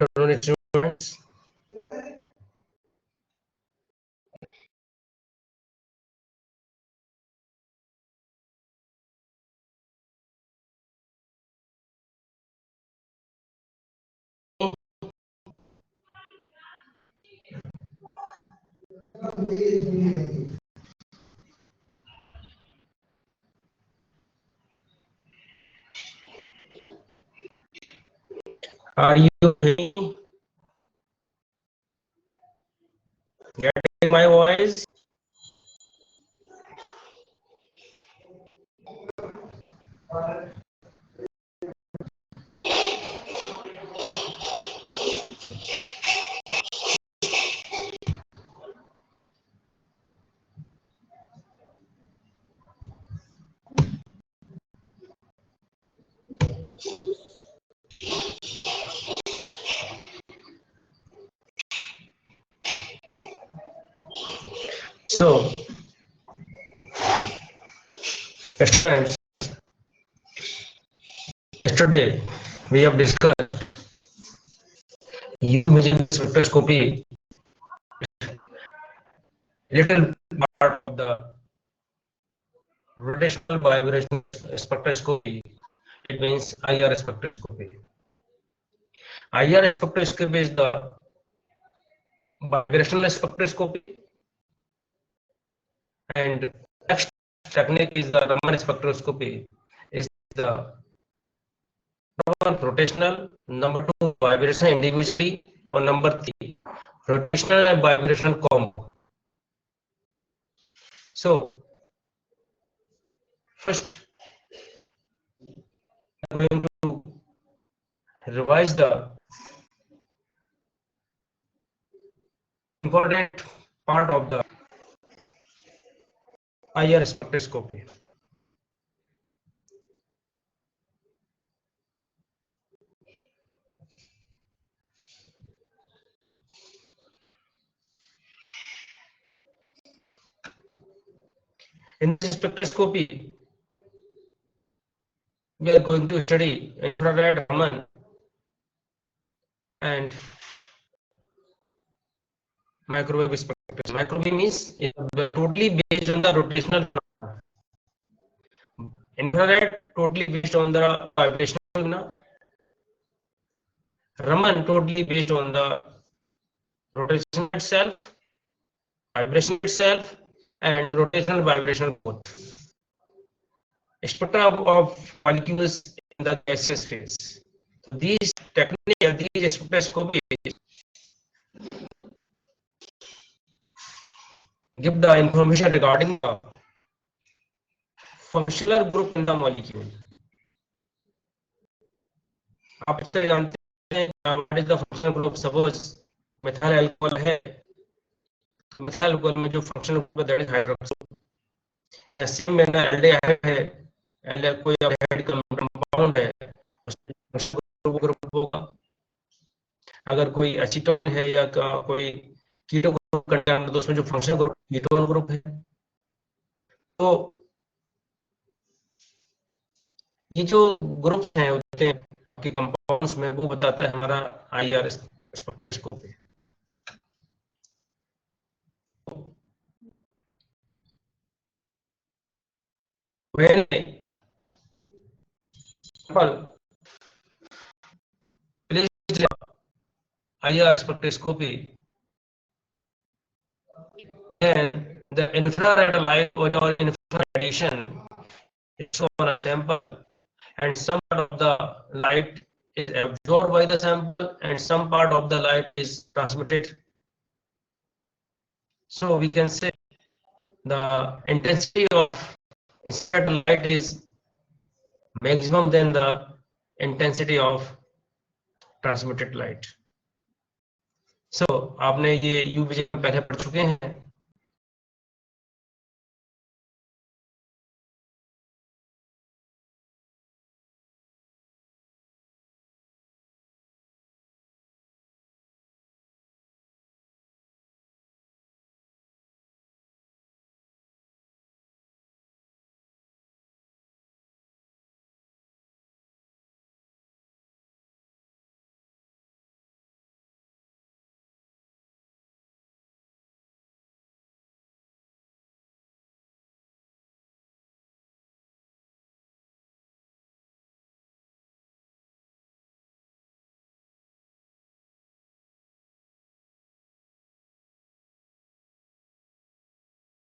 afternoon, students. Are you getting my voice? So, students, yesterday we have discussed using spectroscopy, little part of the rotational vibration spectroscopy. It means IR spectroscopy. IR spectroscopy is the vibrational spectroscopy, and next technique is the Raman spectroscopy. Is the number one rotational, number two vibration individually, or number three rotational and vibration combo. So first, I'm going to revise the important part of the IR spectroscopy. In this spectroscopy, we are going to study infrared Raman and microwave spectroscopy. Microwave means totally based on the rotational. Infrared totally based on the vibrational. Raman totally based on the rotation itself, vibration itself, and rotational vibration both. Spectra of molecules in the gaseous phase. These techniques, these spectroscopies give the information regarding the functional group in the molecule. आप अच्छे जानते हैं what is the functional group. Suppose methyl alcohol है, methyl alcohol में जो functional group है that is hydroxyl. ऐसे में ना aldehyde है, aldehyde कोई aldehyde compound है, उसमें ग्रुप होगा. अगर कोई एसीटोन है या कोई कीटो ग्रुप कंटेंट, तो उसमें जो फंक्शनल ग्रुप कीटोन ग्रुप है. तो ये जो ग्रुप्स हैं होते हैं कि कंपाउंड्स में, वो बताता है हमारा IR spectroscopy. when placed IR spectroscopy, and the infrared light or infrared radiation is on a sample, and some part of the light is absorbed by the sample and some part of the light is transmitted. So we can say the intensity of infrared light is maximum than the intensity of transmitted light. So आपने ये UV पहले पढ़ चुके हैं.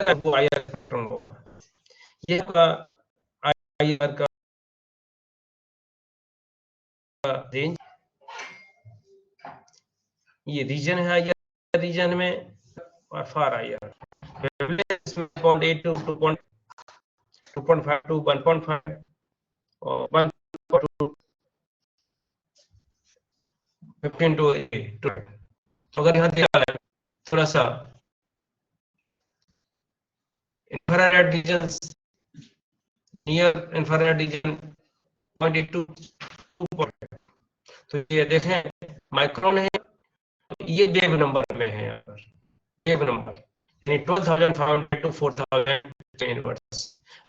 वो IR electron होगा। ये आपका IR का रेंज, ये रीजन है IR रीजन में, और फार IR वेवलेंथ में 0.8 to 2.5 to 1.5 और 1 to 15 to 8। तो अगर यहाँ दिया है थोड़ा सा infrared reason, near infrared reason 0.8 to 2.5, तो ये देखें माइक्रोन है, तो ये वेव नंबर में है, यहाँ पर वेव नंबर यानी 12,500 to 4,000 इनवर्स।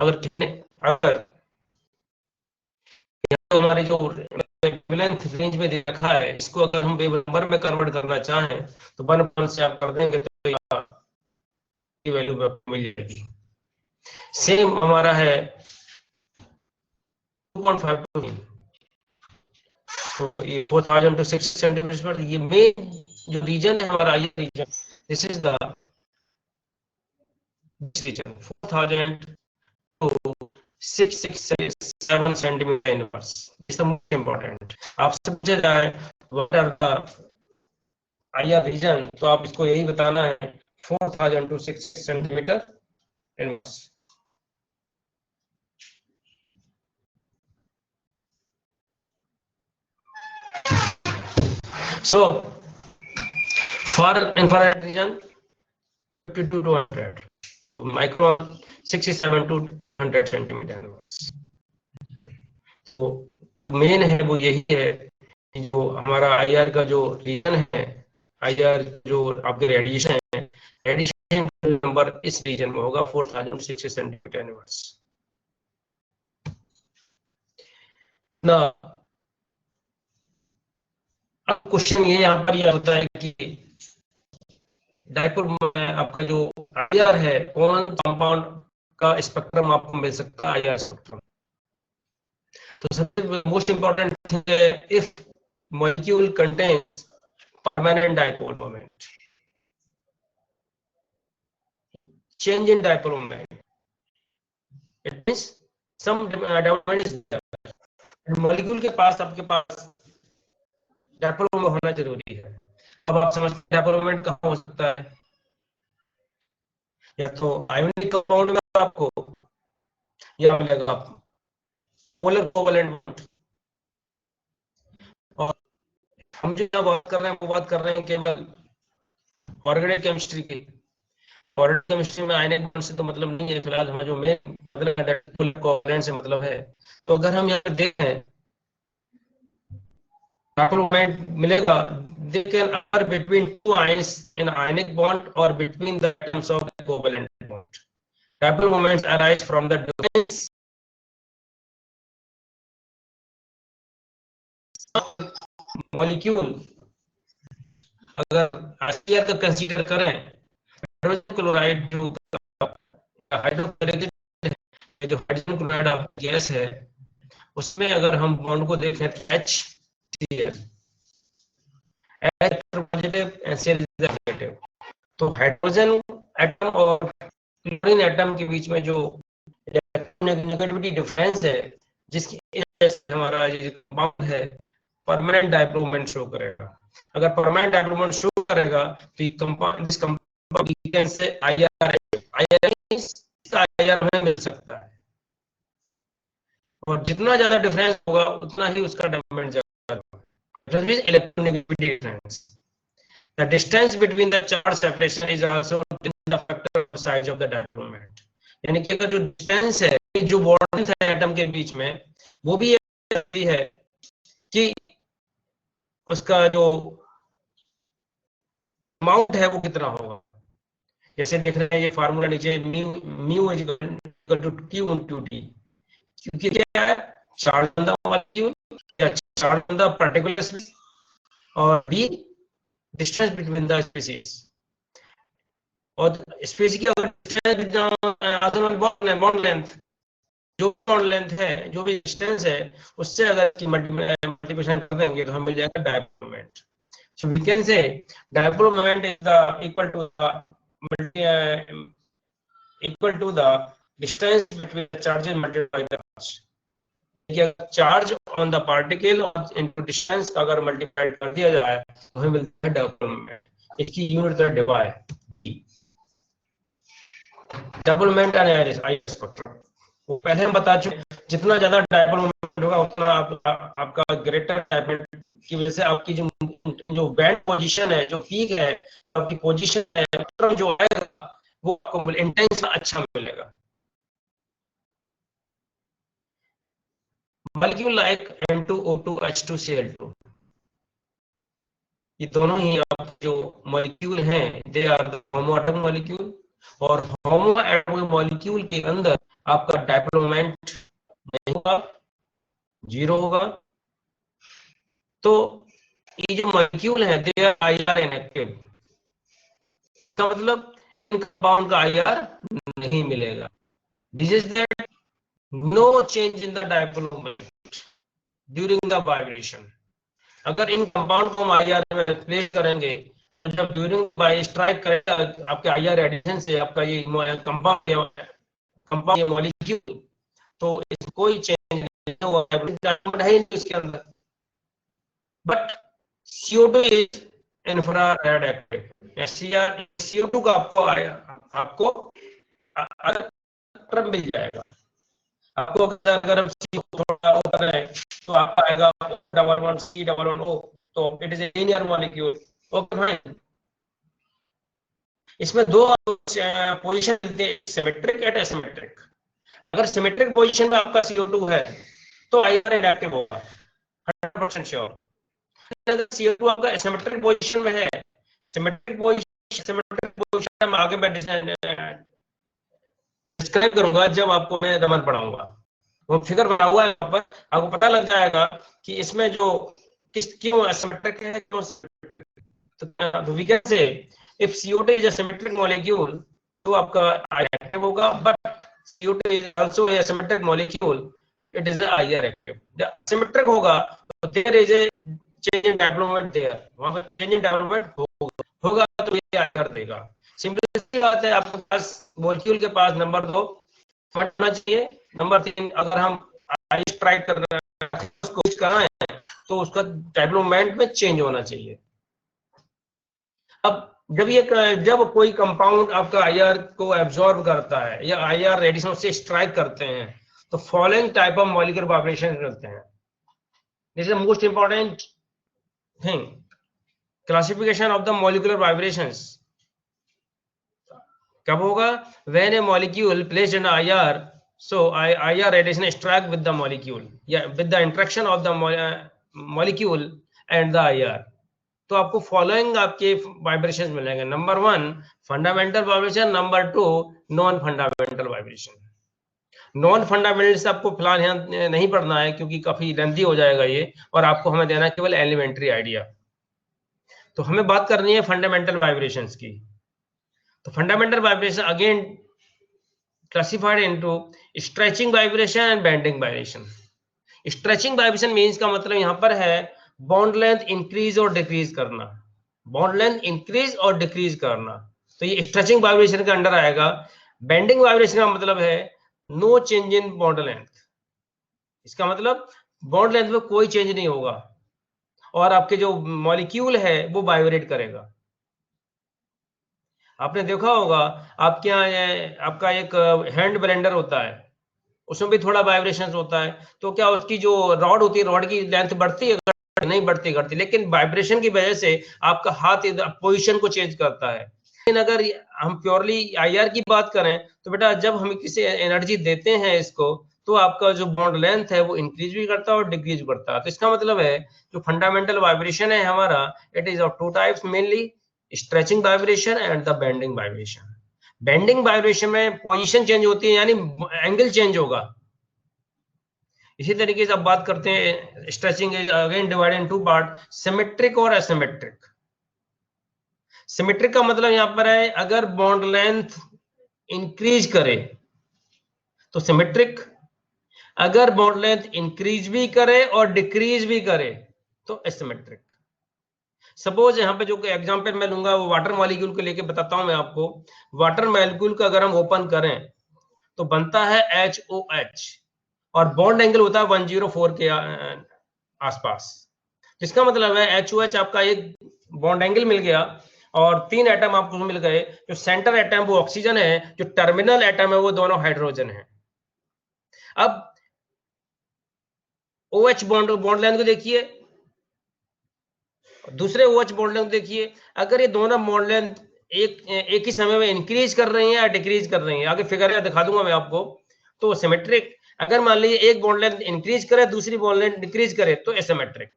अगर कितने, अगर तो हमारी जो वेवलेंथ रेंज में दे रखा है, इसको अगर हम वेव नंबर में कन्वर्ट करना चाहें तो 1 से आप कर देंगे तो ये वैल्यू मिल जाएगी। सेम हमारा है 2.5 to, तो ये 4,000 to 6 सेंटीमीटर पर, ये मेन जो रीजन है हमारा, ये region, this is the region 4,000 to 667 centimetre inverse. Is the most important. आप समझे जाए what are the IR region, तो आप इसको यही बताना है 4,000 to 6 centimetre inverse. So for infrared region 52 to 100, micron 67 to 100 centimetre inverse. तो मेन है वो यही है, जो हमारा IR का जो रीजन है, IR जो आपके रेडिएशन है, रेडिएशन नंबर इस रीजन में होगा 4,060 सेंटीमीटर इनवर्स। ना अब क्वेश्चन ये यहाँ पर यह होता है कि डाइपोल में आपका जो IR है, कौन कंपाउंड का स्पेक्ट्रम आपको मिल सकता है IR स्पेक्ट्रम। तो सबसे मोस्ट इंपॉर्टेंट थिंग है if molecule contains permanent dipole moment, change in dipole moment, it means some development is there. Molecule के पास, आपके पास डाइपोल मोमेंट होना जरूरी है। अब आप समझते हैं डाइपोल मोमेंट कहाँ हो सकता है, या तो आयोनिक कंपाउंड में आपको, या मिलेगा पोलर कोवैलेंट बॉन्ड। और हम जो बात कर रहे हैं वो बात कर रहे हैं केवल ऑर्गेनिक केमिस्ट्री की। ऑर्गेनिक केमिस्ट्री में आयनिक बॉन्ड से तो मतलब नहीं है फिलहाल, हमारा जो मेन पोलर कोवैलेंट से मतलब है। तो अगर हम यहाँ देखें डाइपोल मोमेंट मिलेगा, they can occur between two ions in ionic bond or between the atoms of the covalent bond. Dipole moments arise from the difference molecule। अगर HCl का कंसीडर करें, हाइड्रोजन क्लोराइड जो हाइड्रोक्लोरिक जो hydrogen chloride gas है, उसमें अगर हम bond को देखें HCl, पॉजिटिव HCl नेगेटिव, तो हाइड्रोजन एटम और क्लोरीन एटम के बीच में जो नेगेटिविटी डिफरेंस है, जिसकी वजह से हमारा ये कंपाउंड है परमानेंट डाइपोल मोमेंट शो करेगा। अगर परमानेंट डाइपोल मोमेंट शो करेगा तो ये कंपाउंड, इस कंपाउंड से IR में मिल सकता है, और जितना ज्यादा डिफरेंस होगा उतना ही उसका डेवलपमेंट ज्यादा होगा। Electronegativity difference, the distance between the charge separation is also the factor of size of the dipole moment। यानी कि अगर जो डिस्टेंस है, जो बॉन्ड है एटम के बीच में, वो भी है कि उसका जो अमाउंट है वो कितना होगा। जैसे देख रहे हैं ये फार्मूला नीचे, mu is equal to q into t, क्योंकि क्या है, चार्ज ऑन द मॉलिक्यूल या चार्ज ऑन द पार्टिकल्स, और b distance between the species. और स्पीशीज की अगर डिस्टेंस बॉन्ड लेंथ, जो बॉन्ड लेंथ है, जो भी डिस्टेंस है, उससे अगर मल्टीप्लिकेशन कर देंगे तो हमें मिल जाएगा dipole moment. So we can say dipole moment is the equal to the equal to the distance between the charges multiply the mass. Charge on the particle और इनटू डिस्टेंस का अगर मल्टीप्लाई कर दिया जाए तो हमें मिलता है डबल मोमेंट। इसकी यूनिट है Debye. Double moment analysis IS spectrum वो पहले हम बता चुके, जितना ज्यादा डायपोल मोमेंट होगा उतना आपका ग्रेटर डायपोल की वजह से आपकी जो बैंड पोजीशन है, जो पीक है, आपकी पोजीशन है, जो आएगा वो आपको इंटेंस अच्छा मिलेगा। मॉलिक्यूल लाइक N2O2 H2Cl2, ये दोनों ही आप जो मॉलिक्यूल हैं दे आर द होमोएटॉमिक मॉलिक्यूल, और होमोएटॉमिक मॉलिक्यूल के अंदर आपका डायपोल मोमेंट नहीं होगा, जीरो होगा। तो ये जो मॉलिक्यूल है दे आर आईआर इनएक्टिव, का मतलब इन कंपाउंड का आईआर नहीं मिलेगा। This is that no change in the dipole moment during the vibration. अगर इन कंपाउंड को हम आईआर में रिप्लेस करेंगे तो जब ड्यूरिंग बाय स्ट्राइक करेगा आपके आईआर एडिशन से आपका ये कंपाउंड मॉलिक्यूल, तो इस कोई चेंज नहीं हुआ है इसके अंदर। But CO2 is infrared active, CO2 का आपको स्पेक्ट्रम मिल जाएगा। आपको अगर हम थोड़ा ऊपर है तो आपका आएगा C11O, तो it is a linear molecule. Okay fine. इसमें दो पोजीशन मिलती है, सिमेट्रिक एंड एसिमेट्रिक। अगर सिमेट्रिक पोजीशन में आपका CO2 है तो आईआर इनएक्टिव होगा 100% श्योर। अगर CO2 आपका एसिमेट्रिक पोजीशन में है, सिमेट्रिक पोजीशन में आगे मैं डिस्क्राइब करूंगा जब आपको मैं रमन पढ़ाऊंगा। वो फिगर बना हुआ है यहाँ पर, आपको पता लग जाएगा कि इसमें जो क्यों एसिमेट्रिक है, क्यों। तो we can say if CO2 is a symmetric molecule तो आपका एक्टिव होगा, but CO2 is also a symmetric molecule, it is IR active. जब सिमेट्रिक होगा तो there is a change in dipole moment, there वहां पर चेंज इन डायपोल मोमेंट होगा तो ये आईआर देगा। सिंपल सी बात है, आपके पास मॉलिक्यूल के पास नंबर 2 होना चाहिए, नंबर 3 अगर हम आई स्ट्राइक कर रहे हैं कोशिश कर रहे हैं तो उसका डायपोल मोमेंट में चेंज होना चाहिए। अब जब कोई कंपाउंड आपका आईआर को एब्जॉर्ब करता है या आईआर रेडिएशन से स्ट्राइक करते हैं तो following type of molecular vibration मिलते हैं। This is the most important thing, classification of the molecular vibrations. कब होगा? When a molecule placed in IR, so IR radiation strike with the molecule या with the interaction of the molecule and the IR. तो आपको following आपके vibration मिलेंगे। Number 1 fundamental vibration, number 2 non fundamental vibration. Non fundamental आपको फिलहाल यहाँ नहीं पढ़ना है क्योंकि काफी लेंथी हो जाएगा ये, और आपको हमें देना है केवल एलिमेंट्री आइडिया। तो हमें बात करनी है फंडामेंटल वाइब्रेशंस की। तो fundamental vibration again classified into stretching vibration and bending vibration. Stretching vibration means का मतलब यहाँ पर है बॉन्ड लेंथ इंक्रीज और डिक्रीज करना, बॉन्ड लेंथ इंक्रीज और डिक्रीज करना, तो ये स्ट्रेचिंग वाइब्रेशन के अंडर आएगा। बेंडिंग वाइब्रेशन का मतलब है no change in bond length, इसका मतलब बॉन्ड लेंथ में कोई चेंज नहीं होगा और आपके जो मॉलिक्यूल है वो वाइब्रेट करेगा। आपने देखा होगा आपके यहाँ आपका एक हैंड ब्लेंडर होता है, उसमें भी थोड़ा वाइब्रेशन होता है, तो क्या उसकी जो रॉड होती है, रॉड की लेंथ बढ़ती है? नहीं बढ़ती घटती, लेकिन वाइब्रेशन की वजह से आपका हाथ पोजीशन को चेंज करता है। लेकिन अगर हम प्योरली आईआर की बात करें तो बेटा जब हम किसी एनर्जी देते हैं इसको तो आपका जो बॉन्ड लेंथ है वो इंक्रीज भी करता है और डिक्रीज भी करता है। तो इसका मतलब है जो फंडामेंटल वाइब्रेशन है हमारा, it is of 2 types mainly, stretching vibration and the bending vibration. Bending vibration में पोजीशन चेंज होती है यानी एंगल चेंज होगा। इसी तरीके से अब बात करते हैं stretching is again divided in 2 part, symmetric और एसिमेट्रिक। सिमेट्रिक का मतलब यहां पर है अगर बॉन्ड लेंथ इंक्रीज करे तो सिमेट्रिक, अगर बॉन्ड लेंथ इंक्रीज भी करे और डिक्रीज भी करे तो एसिमेट्रिक। सपोज यहाँ पे जो एग्जांपल मैं लूंगा वो वाटर मॉलिक्यूल को लेके बताता हूं मैं आपको। वाटर मॉलिक्यूल का अगर हम ओपन करें तो बनता है HOH और बॉन्ड एंगल होता है 104 के आसपास। जिसका मतलब है HOH आपका एक बॉन्ड एंगल मिल गया और 3 एटम आपको मिल गए। जो सेंटर एटम वो ऑक्सीजन है, जो टर्मिनल एटम है वो दोनों हाइड्रोजन है। अब OH बॉन्ड बॉन्ड लेंथ को देखिए, दूसरे OH बॉन्ड लेंथ देखिए। अगर ये दोनों बॉन्ड लेंथ एक ही समय में इंक्रीज कर रही हैं या डिक्रीज कर रही हैं, आगे फिगर दिखा दूंगा मैं आपको, तो सिमेट्रिक। अगर मान लीजिए एक बॉन्ड लेंथ इंक्रीज करे, दूसरी बॉन्ड लेंथ डिक्रीज करे, तो एसिमेट्रिक।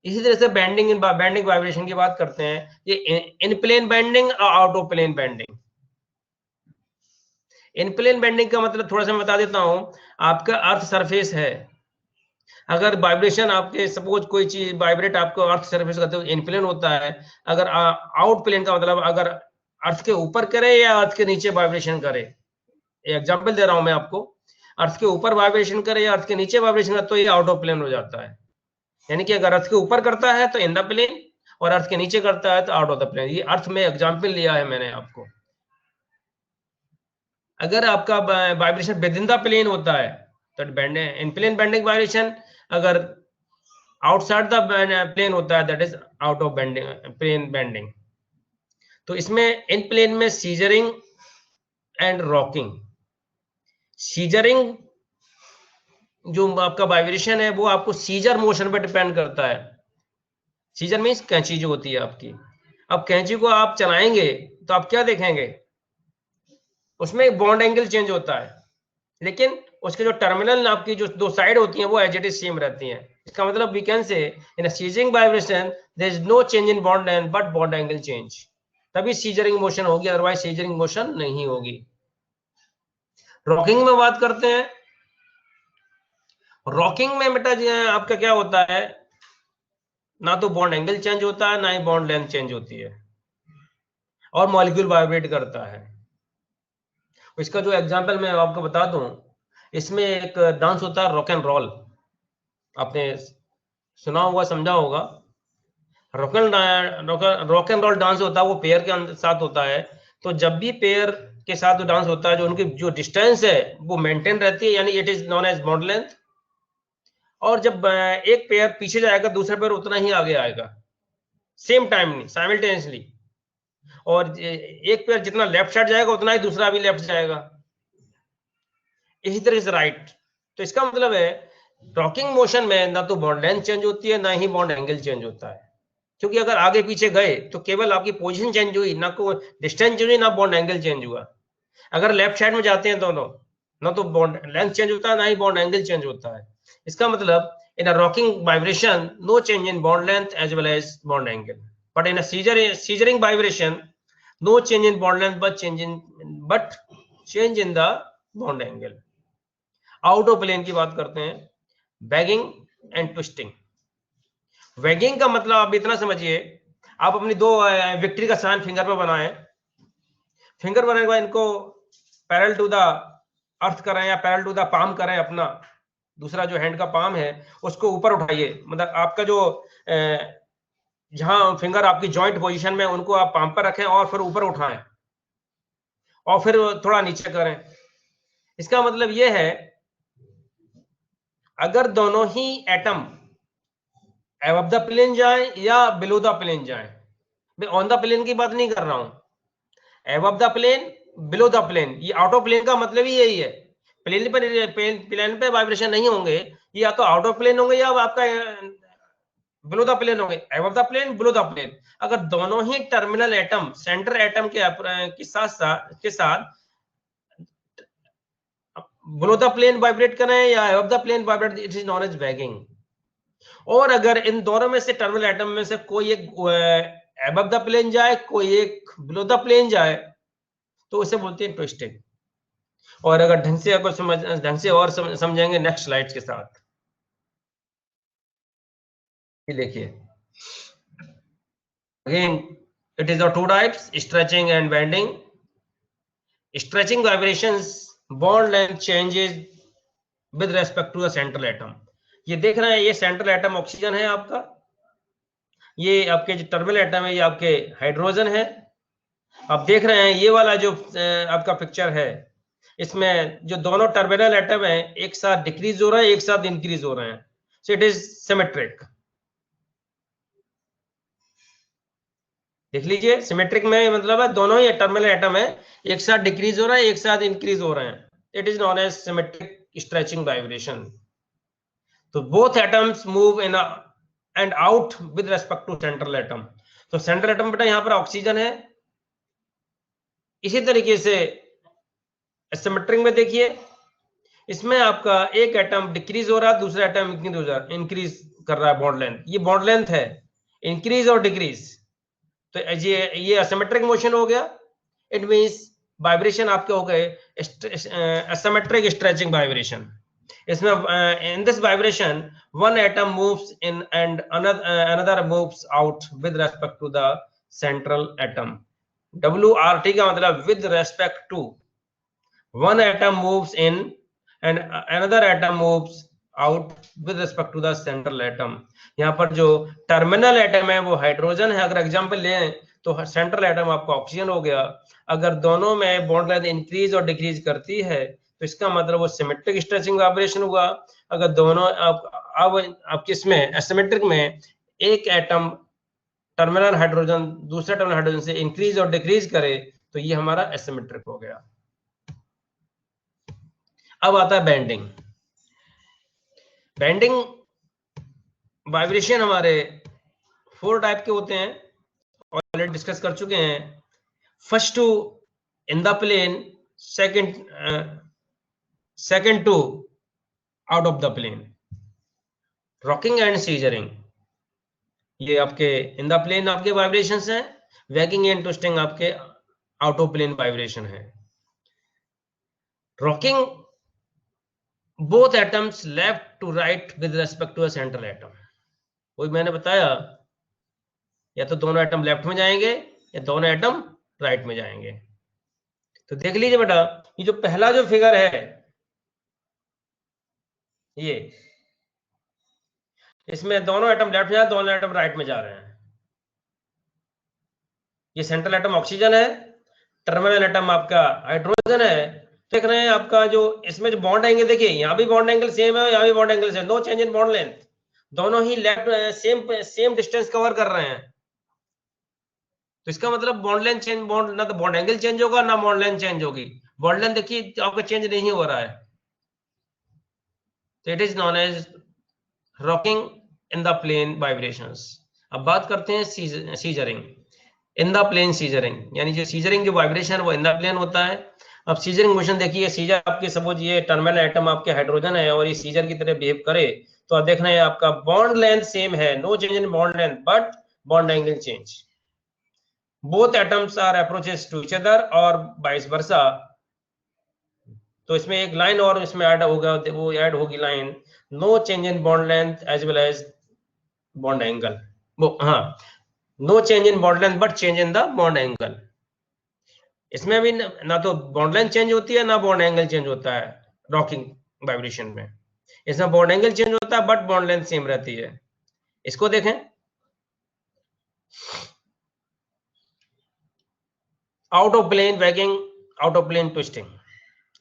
इसी तरह से बैंडिंग वाइब्रेशन की बात करते हैं, ये इन प्लेन बैंडिंग और out of plane bending. In plane bending का मतलब थोड़ा सा मैं बता देता हूं। आपका अर्थ सरफेस है, अगर वाइब्रेशन आपके सपोज कोई चीज वाइब्रेट आपको अर्थ सरफेस का, तो इन प्लेन होता है। अगर आउट प्लेन का मतलब अगर अर्थ के ऊपर करे या अर्थ के नीचे वाइब्रेशन करे। एग्जांपल दे रहा हूं मैं आपको, अर्थ के ऊपर वाइब्रेशन करे या अर्थ के नीचे वाइब्रेशन करे, तो ये आउट ऑफ प्लेन हो जाता है। यानी कि अगर अर्थ के ऊपर करता है तो इन द प्लेन, और अर्थ के नीचे करता है तो आउट ऑफ द प्लेन। ये अर्थ में एग्जांपल लिया है मैंने आपको। अगर आपका vibration within the plane होता है तो इन प्लेन बेंडिंग वाइब्रेशन, अगर आउटसाइड द प्लेन होता है that is out of plane bending. तो इसमें इन प्लेन में सीजरिंग एंड रॉकिंग। सीजरिंग जो आपका वाइब्रेशन है वो आपको सीजर मोशन पर डिपेंड करता है। सीजर मीन्स कैंची जो होती है आपकी। अब कैंची को आप चलाएंगे तो आप क्या देखेंगे, उसमें बॉन्ड एंगल चेंज होता है, लेकिन उसके जो टर्मिनल आपकी जो दो साइड होती हैं वो एज इट इज सेम रहती हैं। इसका मतलब we can say in a scissoring vibration there is no change in bond length but bond angle change. तभी सीजरिंग मोशन होगी, अदरवाइज सीजरिंग मोशन नहीं होगी। रॉकिंग में बात करते हैं। रॉकिंग में बेटा जी आपका क्या होता है, ना तो बॉन्ड एंगल चेंज होता है ना ही बॉन्ड लेंथ चेंज होती है, और मॉलिक्यूल वाइब्रेट करता है। इसका जो एग्जांपल मैं आपको बता दूं, इसमें एक डांस होता है रॉक एंड रोल, आपने सुना होगा, समझा होगा। रॉक एंड रोल डांस होता है वो पेयर के साथ होता है। तो जब भी पेयर के साथ जो डांस होता है, जो उनकी जो डिस्टेंस है वो मेंटेन रहती है, यानी it is known as bond length. और जब एक पेयर पीछे जाएगा दूसरा पेयर उतना ही आगे आएगा, सेम टाइम नहीं, साइमल्टेनियसली। और एक पेयर जितना लेफ्ट साइड जाएगा उतना ही दूसरा भी लेफ्ट जाएगा, इसी तरह से राइट। तो इसका मतलब है रॉकिंग मोशन में ना तो बॉन्ड लेंथ चेंज होती है ना ही बॉन्ड एंगल चेंज होता है, क्योंकि अगर आगे पीछे गए तो केवल आपकी पोजीशन चेंज हुई, ना को डिस्टेंस चेंज हुई, ना बॉन्ड एंगल चेंज हुआ। अगर लेफ्ट साइड में जाते हैं दोनों, ना तो बॉन्ड लेंथ चेंज होता है ना ही बॉन्ड एंगल चेंज होता है। इसका मतलब in a rocking vibration no change in bond length as well as bond angle, but in a scissoring vibration no change in bond length but change in the bond angle. Out of plane की बात करते हैं, bagging and twisting. Waging का मतलब आप इतना समझिए, आप अपनी दो विक्ट्री का साइन फिंगर पर बनाएं। फिंगर बनाने के बाद इनको पैरेलल टू द अर्थ करें या पैरेलल टू द पाम करें। अपना दूसरा जो हैंड का पाम है उसको ऊपर उठाइए, मतलब आपका जो जहां फिंगर आपकी जॉइंट पोजीशन में, उनको आप पाम पर रखें और फिर ऊपर उठाएं और फिर थोड़ा नीचे करें। इसका मतलब यह है, अगर दोनों ही एटम अबव द प्लेन जाए या बिलो द प्लेन जाए, मैं ऑन द प्लेन की बात नहीं कर रहा हूं, above the plane below the plane, ये आउट ऑफ प्लेन का मतलब ही यही है। प्लेन पे वाइब्रेशन नहीं होंगे, ये या तो आउट ऑफ प्लेन होंगे या आपका बिलो द प्लेन होंगे, above the plane below the plane. अगर दोनों ही टर्मिनल एटम सेंटर एटम के साथ बिलो द प्लेन वाइब्रेट करें या above the plane vibrate, it is known as wagging. और अगर इन दोनों में से टर्मिनल एटम में से कोई एक अबव द प्लेन जाए, कोई एक बिलो द प्लेन जाए, तो उसे बोलते हैं ट्विस्टिंग। और अगर ढंग से और समझेंगे नेक्स्ट स्लाइड्स के साथ। ये देखिए, again it is the two types, stretching and bending. Stretching vibrations bond length changes with respect to the central atom. ये देख रहे हैं, ये सेंट्रल एटम ऑक्सीजन है आपका, ये आपके जो टर्मिनल एटम है ये आपके हाइड्रोजन है। आप देख रहे हैं ये वाला जो आपका पिक्चर है, इसमें जो दोनों टर्मिनल एटम है एक साथ डिक्रीज हो रहा है, एक साथ इंक्रीज हो रहे हैं, सो इट इज सिमेट्रिक। देख लीजिए, सिमेट्रिक में मतलब है दोनों ही टर्मिनल एटम है एक साथ डिक्रीज हो रहा है, एक साथ इंक्रीज हो रहे हैं, it is known as symmetric stretching vibration. तो both atoms move in and out with respect to central atom. तो सेंट्रल एटम बेटा यहाँ पर ऑक्सीजन है। इसी तरीके से सिमेट्रिक में देखिए, इसमें आपका एक एटम डिक्रीज हो रहा है, दूसरा एटम इंक्रीज कर रहा है बॉन्ड लेंथ। ये बॉन्ड लेंथ है, इंक्रीज और डिक्रीज। तो ये असिमेट्रिक मोशन हो गया। इट मींस वाइब्रेशन आपके हो गए असिमेट्रिक स्ट्रेचिंग वाइब्रेशन। इसमें in this vibration one atom moves in and another moves out with respect to the central atom. WRT का मतलब with respect to, one atom moves in and another atom moves out with respect to the central atom। यहाँ पर जो terminal atom है वो hydrogen है, अगर example लें तो सेंट्रल एटम आपका ऑक्सीजन हो गया। अगर दोनों में बॉन्ड लेंथ इंक्रीज और डिक्रीज करती है तो इसका मतलब वो सिमेट्रिक स्ट्रेचिंग वाइब्रेशन हुआ। अगर दोनों आप किसमें एसिमेट्रिक में एक एटम टर्मिनल हाइड्रोजन दूसरे टर्मिनल हाइड्रोजन से इंक्रीज और डिक्रीज करे तो ये हमारा एसिमेट्रिक हो गया। अब आता है बेंडिंग। बेंडिंग वाइब्रेशन हमारे 4 टाइप के होते हैं, ऑलरेडी डिस्कस कर चुके हैं। First two in the plane, second two out of the plane. Rocking and scissoring ये आपके इन द प्लेन आपके वाइब्रेशंस हैं, वैगिंग एंड ट्विस्टिंग आपके आउट ऑफ प्लेन वाइब्रेशन है। Rocking both atoms left to right with respect to a central atom. वही मैंने बताया, या तो दोनों एटम लेफ्ट में जाएंगे या दोनों एटम राइट में जाएंगे। तो देख लीजिए बेटा, ये जो पहला जो फिगर है ये, इसमें दोनों एटम लेफ्ट में जा रहे हैं, दोनों एटम राइट में जा रहे हैं। ये सेंट्रल एटम ऑक्सीजन है, टर्मिनल एटम आपका हाइड्रोजन है। देख रहे हैं आपका जो इसमें जो बॉन्ड एंगल, देखिए यहाँ भी बॉन्ड एंगल सेम है, यहाँ भी bond angle same, no change in bond length. दोनों ही लेफ्ट सेम डिस्टेंस कवर कर रहे हैं। तो इसका मतलब बॉन्ड लेंथ चेंज, बॉन्ड ना तो बॉन्ड एंगल चेंज होगा ना बॉन्ड लेंथ चेंज होगी। बॉन्ड लेंथ देखिए आपका चेंज नहीं हो रहा है। तो it is known as rocking in the plane vibrations. अब बात करते हैं scissoring, in the plane scissoring, यानी जो सीजरिंग जो वाइब्रेशन वो इन द प्लेन होता है। अब सीजरिंग मोशन देखिए, सीजर आपके सपोज ये टर्मिनल एटम आपके हाइड्रोजन है और ये सीजर की तरह बिहेव करे तो आप देख रहे हैं आपका बॉन्ड लेंथ सेम है, no change in bond length but bond angle change. Both atoms are approaches to each other और वाइस वर्सा। तो इसमें एक लाइन और इसमें ऐड होगा, वो ऐड होगी line, no change in bond length as well as bond angle. वो हाँ, no change in bond length but change in the bond angle. इसमें भी ना तो बॉन्ड लेंथ चेंज होती है ना बॉन्ड एंगल चेंज होता है रॉकिंग वाइब्रेशन में। इसमें बॉन्ड एंगल चेंज होता है बट बॉन्ड लेंथ सेम रहती है। इसको देखें, out of plane wagging, out of plane twisting.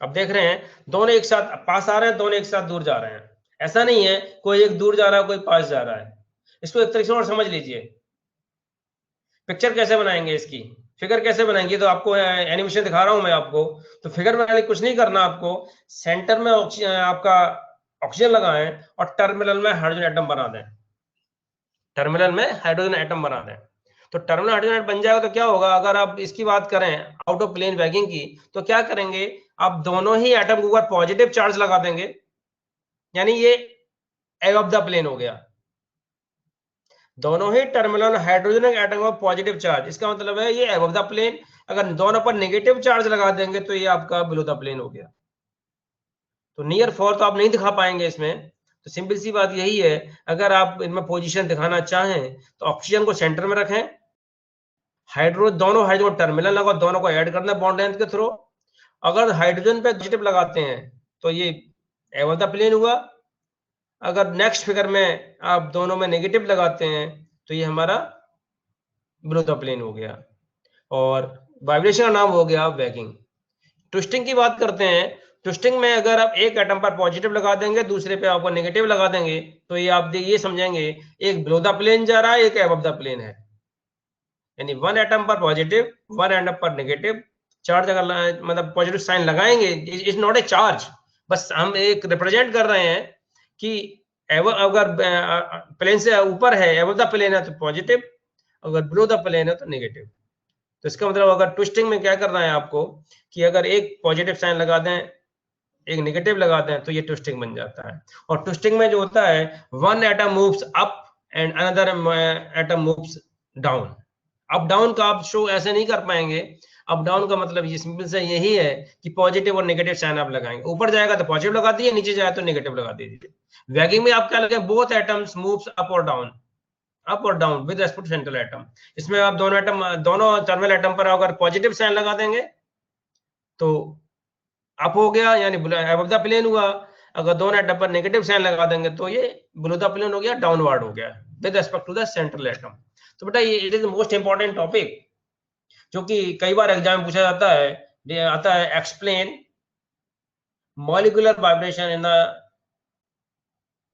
अब देख रहे हैं दोनों एक साथ पास आ रहे हैं, दोनों एक साथ दूर जा रहे हैं। ऐसा नहीं है कोई एक दूर जा रहा है कोई पास जा रहा है। इसको एक तरीके से और समझ लीजिए, पिक्चर कैसे बनाएंगे इसकी, फिगर कैसे बनाएंगे। तो आपको एनिमेशन दिखा रहा हूं मैं आपको। तो फिगर बनाने कुछ नहीं करना आपको, सेंटर में आपका ऑक्सीजन लगाएं और टर्मिनल में हाइड्रोजन एटम बना दें, टर्मिनल में हाइड्रोजन एटम बना दें। तो टर्मिनल हाइड्रोजन एटम बन जाएगा तो क्या होगा, अगर आप इसकी बात करें आउट ऑफ प्लेन वैगिंग की, तो क्या करेंगे आप दोनों ही एटम के ऊपर पॉजिटिव चार्ज लगा देंगे, यानी ये एबव द प्लेन हो गया। दोनों ही टर्मिनल हाइड्रोजन एटम का पॉजिटिव चार्ज, इसका मतलब है ये अबव द प्लेन। अगर दोनों पर नेगेटिव चार्ज लगा देंगे तो ये आपका बिलो द प्लेन हो गया। तो नियर फॉर तो आप नहीं दिखा पाएंगे इसमें। तो सिंपल सी बात यही है, अगर आप इनमें पोजीशन दिखाना चाहें तो ऑक्सीजन को सेंटर में रखें, दोनों हाइड्रोजन टर्मिनल लगा, दोनों को ऐड करना बॉन्ड लेंथ के थ्रू। अगर हाइड्रोजन पे पॉजिटिव लगाते हैं तो ये अबव द प्लेन हुआ। अगर नेक्स्ट फिगर में आप दोनों में नेगेटिव लगाते हैं तो ये हमारा बिलो द प्लेन हो गया, और वाइब्रेशन का नाम हो गया वैगिंग। ट्विस्टिंग की बात करते हैं। ट्विस्टिंग में अगर आप एक एटम पर पॉजिटिव लगा देंगे, दूसरे पे आपको नेगेटिव लगा देंगे, तो ये आप ये समझेंगे एक बिलो द प्लेन जा रहा है, एक अबव द प्लेन है। यानी वन एटम पर पॉजिटिव, वन एटम पर नेगेटिव चार्ज अगर मतलब पॉजिटिव साइन लगाएंगे, इज नॉट ए चार्ज, बस हम एक रिप्रेजेंट कर रहे हैं कि अगर प्लेन से ऊपर है, अबव द प्लेन है तो पॉजिटिव, अगर बिलो द प्लेन है तो नेगेटिव। तो इसका मतलब अगर ट्विस्टिंग में क्या करना है आपको कि अगर एक पॉजिटिव साइन लगा दें, एक नेगेटिव लगा दें, तो ये ट्विस्टिंग बन जाता है। और ट्विस्टिंग में जो होता है, one atom moves up and another atom moves down. Up down का आप शो ऐसे नहीं कर पाएंगे। अप डाउन का मतलब ये सिंपल से यही है कि पॉजिटिव और नेगेटिव साइन आप लगाएंगे, ऊपर जाएगा तो पॉजिटिव लगा दीजिए, नीचे जाए तो नेगेटिव लगा दीजिए। वैगिंग में आप क्या लगे, बोथ एटम्स मूव्स अप और डाउन, अप और down with respect to central atom. इसमें आप दोनों एटम, दोनों टर्मिनल एटम पर अगर पॉजिटिव साइन लगा देंगे तो अप हो गया, यानी अबव द प्लेन हुआ। अगर दोनों एटम पर नेगेटिव साइन लगा देंगे तो ये बिलो द प्लेन हो गया, डाउनवर्ड हो गया with respect to the central atom. तो बेटा ये it is the most important topic, जो कि कई बार एग्जाम में पूछा जाता है, ये आता है explain molecular vibration in the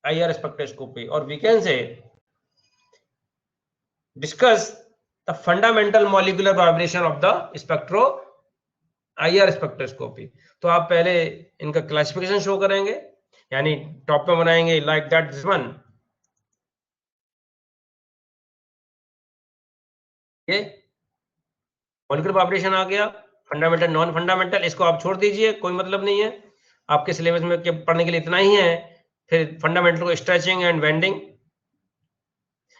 IR spectroscopy, और we can say discuss the fundamental molecular vibration of the spectro IR spectroscopy. तो आप पहले इनका क्लासिफिकेशन शो करेंगे, यानी टॉप में बनाएंगे लाइक दैट दिस वन, ये मॉलिक्यूलर वाइब्रेशन आ गया, फंडामेंटल नॉन फंडामेंटल इसको आप छोड़ दीजिए, कोई मतलब नहीं है आपके सिलेबस में, पढ़ने के लिए इतना ही है। फिर फंडामेंटल को स्ट्रेचिंग एंड बेंडिंग,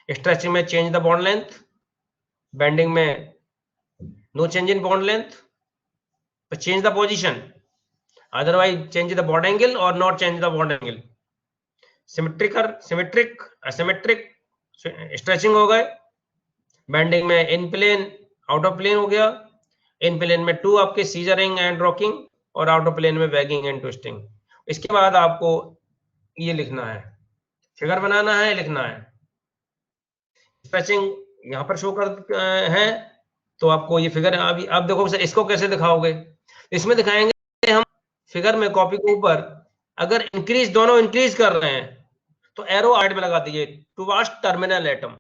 स्ट्रेचिंग में change the bond length, bending में no change in bond length, change the position, otherwise change the bond angle और not change the bond angle. Symmetric asymmetric stretching हो गए, bending में in plane out of plane हो गया, in plane में टू आपके सीजरिंग एंड रॉकिंग, और आउट ऑफ प्लेन में वैगिंग एंड ट्विस्टिंग। इसके बाद आपको ये लिखना है, फिगर बनाना है, लिखना है। स्ट्रेचिंग यहाँ पर शो कर है, तो आपको ये फिगर अभी आप देखो, इसको कैसे दिखाओगे, इसमें दिखाएंगे हम फिगर में कॉपी के ऊपर, अगर इंक्रीज, दोनों इंक्रीज कर रहे हैं तो एरो साइड में लगा दीजिए टुवर्ड्स टर्मिनल एटम।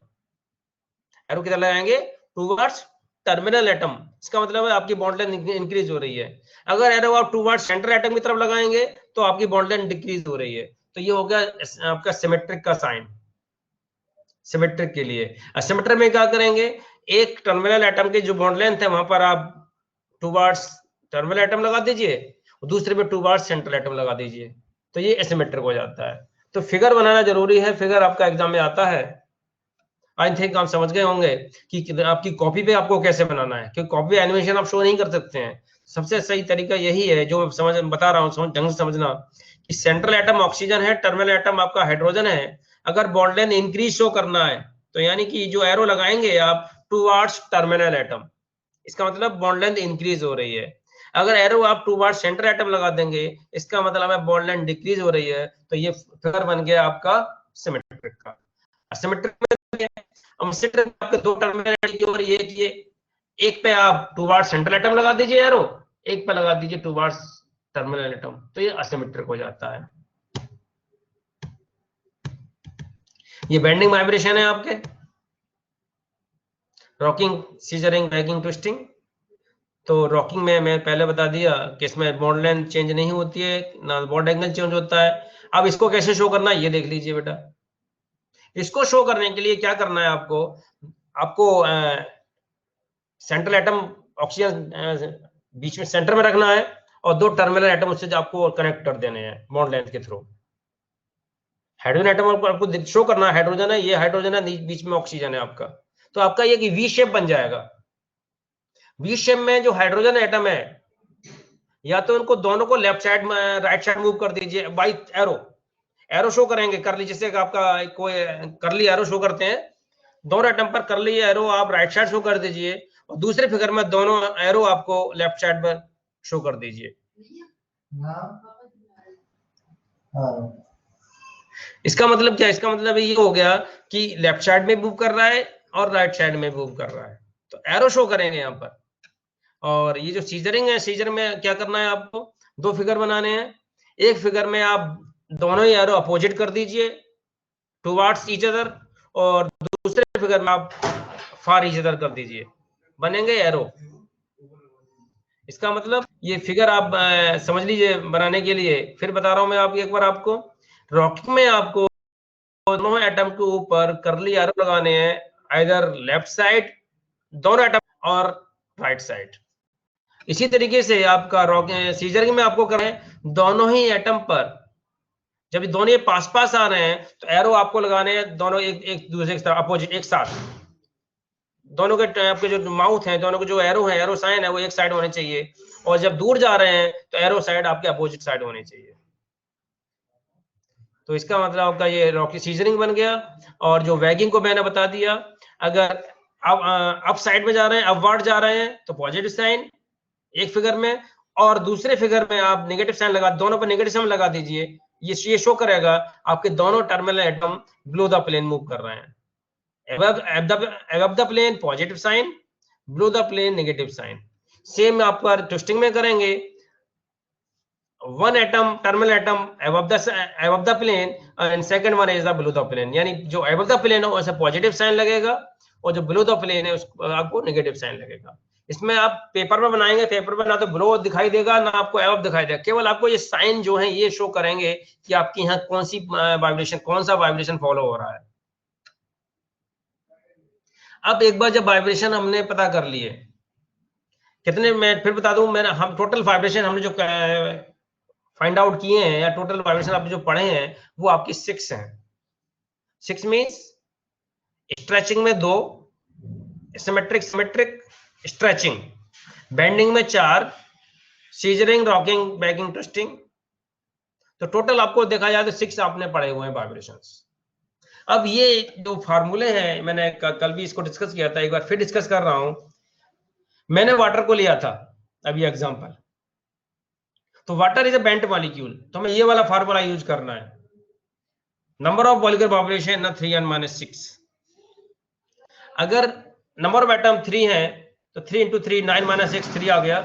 एरो किधर लगाएंगे, टुवर्ड्स टर्मिनल एटम, इसका मतलब है आपकी बॉन्ड लेंथ इंक्रीज हो रही है। अगर एरो आप टुवर्ड्स सेंट्रल एटम की तरफ लगाएंगे तो आपकी बॉन्ड लेंथ डिक्रीज हो रही है। तो ये हो गया आपका सिमेट्रिक का साइन। सिमेट्रिक के लिए, असिमेट्रिक में क्या करेंगे, एक टर्मिनल एटम की जो बॉन्ड लेंथ है वहां पर आप टुवर्ड्स टर्मिनल एटम लगा दीजिए, दूसरे पे टुवर्ड्स सेंट्रल एटम लगा दीजिए, तो ये एसिमेट्रिक हो जाता है। तो फिगर बनाना जरूरी है, फिगर आपका एग्जाम में आता है। आई थिंक आप समझ गए होंगे कि आपकी कॉपी पे आपको कैसे बनाना है, क्योंकि कॉपी एनिमेशन आप शो नहीं कर सकते हैं। सबसे सही तरीका यही है, जो समझ बता रहा हूँ, ढंग से समझना कि सेंट्रल एटम ऑक्सीजन है, टर्मिनल एटम आपका हाइड्रोजन है। अगर बॉन्ड लेंथ इंक्रीज शो करना है तो यानी कि जो एरो लगाएंगे आप टुवर्ड्स टर्मिनल एटम, इसका मतलब बॉन्ड लेंथ इंक्रीज हो रही है। अगर एरो आप टुवर्ड्स सेंट्रल एटम लगा देंगे, इसका मतलब है बॉन्ड लेंथ डिक्रीज हो रही है। तो ये फिगर बन गया आपका सिमेट्रिक का। सिमेट्रिक में आपके दो टर्मिनल की ओर ये एक पे आप टुवर्ड्स सेंट्रल एटम लगा दीजिए एरो, एक पे लगा दीजिए टुवर्ड्स टर्मिनल एटम, तो ये असिमेट्रिक हो जाता है। ये बेंडिंग वाइब्रेशन है आपके, रॉकिंग, सीजरिंग, वैगिंग, ट्विस्टिंग। तो रॉकिंग में मैं पहले बता दिया कि इसमें बॉन्ड लेंथ चेंज नहीं होती है, ना बॉन्ड एंगल चेंज होता है। अब इसको कैसे शो करना है ये देख लीजिए बेटा। इसको शो करने के लिए क्या करना है आपको, आपको सेंट्रल एटम ऑक्सीजन बीच में सेंटर में रखना है, और दो टर्मिनल एटम उससे आपको कनेक्ट कर देने हैं बॉन्ड लेंथ के थ्रू। हाइड्रोजन एटम आपको शो करना है, हाइड्रोजन है, ये हाइड्रोजन है, बीच में ऑक्सीजन है आपका। तो आपका ये कि वी शेप बन जाएगा। वी शेप में जो हाइड्रोजन एटम है, या तो इनको दोनों को लेफ्ट साइड में राइट साइड मूव कर दीजिए बाई एरो, एरो शो करेंगे करली, जैसे आपका कोई करली एरो शो करते हैं, दोनों एटम पर करली एरो आप राइट साइड शो कर दीजिए, और दूसरे फिगर में दोनों एरो आपको लेफ्ट साइड पर शो कर दीजिए। इसका मतलब क्या है? इसका मतलब ये हो गया कि लेफ्ट साइड में मूव कर रहा है और राइट साइड में मूव कर रहा है, तो एरो शो करेंगे यहाँ पर। और ये जो सीजरिंग है, सीजर में क्या करना है आपको, दो फिगर बनाने हैं। एक फिगर में आप दोनों ही एरो अपोजिट कर दीजिए टुवर्ड्स ईच अदर, और दूसरे फिगर में आप फार ईच अदर कर दीजिए, बनेंगे एरो। इसका मतलब ये फिगर आप समझ लीजिए बनाने के लिए। फिर बता रहा हूं मैं आपको एक बार, आपको रॉकिंग में आपको दोनों एटम के ऊपर कर्ली एरो लगाने हैं, आइदर लेफ्ट साइड दोनों एटम और राइट साइड। इसी तरीके से आपका सीजरिंग में आपको करें दोनों ही एटम पर, जब दोनों ये पास पास आ रहे हैं तो एरो आपको लगाने हैं दोनों एक दूसरे की तरफ अपोजिट एक साथ। दोनों के आपके जो माउथ है, दोनों के जो एरो है, एरो साइन है, वो एक साइड होने चाहिए। और जब दूर जा रहे हैं तो एरो साइड आपके अपोजिट साइड होनी चाहिए। तो इसका मतलब आपका ये रॉकी सीजरिंग बन गया। और जो वैगिंग को मैंने बता दिया, अगर अप साइड में जा रहे हैं, अपवर्ड जा रहे हैं तो पॉजिटिव साइन एक फिगर में, और दूसरे फिगर में आप नेगेटिव साइन लगा, दोनों पर नेगेटिव साइन लगा दीजिए। ये शो करेगा आपके दोनों terminal atom below the plane move कर रहे हैं। above the plane positive sign, below the plane negative sign. Same आपका ट्विस्टिंग में करेंगे, one atom terminal atom above the plane and second one is the below the plane, यानी जो above the plane है उसे पॉजिटिव साइन लगेगा, और जो below the plane है उसको आपको नेगेटिव साइन लगेगा। इसमें आप पेपर में बनाएंगे, पेपर में ना तो below दिखाई देगा ना आपको above दिखाई देगा, केवल आपको ये साइन जो है ये शो करेंगे कि आपकी यहाँ कौन सी वाइब्रेशन, कौन सा वाइब्रेशन फॉलो हो रहा है। अब एक बार जब वाइब्रेशन हमने पता कर लिए कितने, मैं फिर बता दूं, मैंने हम टोटल वाइब्रेशन हमने जो फाइंड आउट किए हैं, या टोटल वाइब्रेशन आप जो पढ़े हैं वो आपकी 6 हैं। 6 मींस स्ट्रेचिंग में 2, सिमेट्रिक सिमेट्रिक स्ट्रेचिंग, बेंडिंग में 4, सीजरिंग रॉकिंग बैगिंग ट्विस्टिंग। तो टोटल आपको देखा जाए तो 6 आपने पढ़े हुए हैं वाइब्रेशंस। अब ये जो फार्मूले हैं, मैंने कल भी इसको डिस्कस किया था, एक बार फिर डिस्कस कर रहा हूं। मैंने वाटर को लिया था अभी एग्जांपल, तो water is a bent molecule, तो हमें ये वाला फार्मूला यूज करना है, नंबर ऑफ मॉलिक्यूलर वाइब्रेशन ना 3n - 6। अगर नंबर ऑफ एटम 3 है तो 3 × 3 9 - 6 3 आ गया।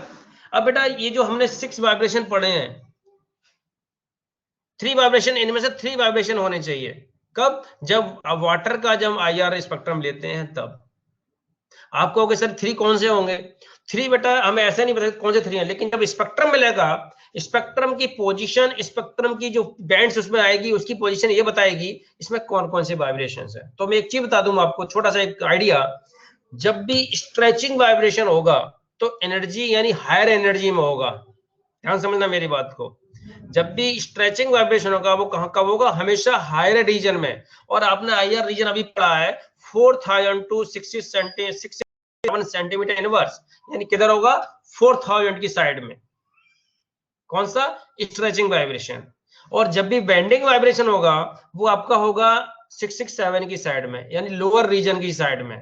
अब बेटा ये जो हमने 6 वाइब्रेशन पढ़े हैं, 3 वाइब्रेशन, इनमें से 3 वाइब्रेशन होने चाहिए। कब? जब वाटर का जब IR स्पेक्ट्रम लेते हैं तब। आप कहोगे सर 3 कौन से होंगे? 3 बेटा हमें ऐसा नहीं पता कौन से 3 हैं, लेकिन जब स्पेक्ट्रम मिलेगा, स्पेक्ट्रम की पोजीशन, स्पेक्ट्रम की जो बैंड्स उसमें आएगी, उसकी पोजीशन ये बताएगी इसमें कौन कौन से वाइब्रेशंस हैं। तो मैं एक चीज बता दूं आपको, छोटा सा एक आइडिया, जब भी स्ट्रेचिंग वाइब्रेशन होगा तो एनर्जी यानी हायर एनर्जी में होगा। ध्यान समझना मेरी बात को, जब भी स्ट्रेचिंग वाइब्रेशन होगा वो कहां कब होगा? हमेशा हायर रीजन में। और आपने IR रीजन अभी पढ़ा है 4000 to 67 सेंटीमीटर इनवर्स, यानी किधर होगा? 4000 की साइड में। कौन सा? Stretching vibration. और जब भी बेंडिंग वाइब्रेशन होगा वो आपका होगा 667 की साइड में, यानी लोअर रीजन की साइड में।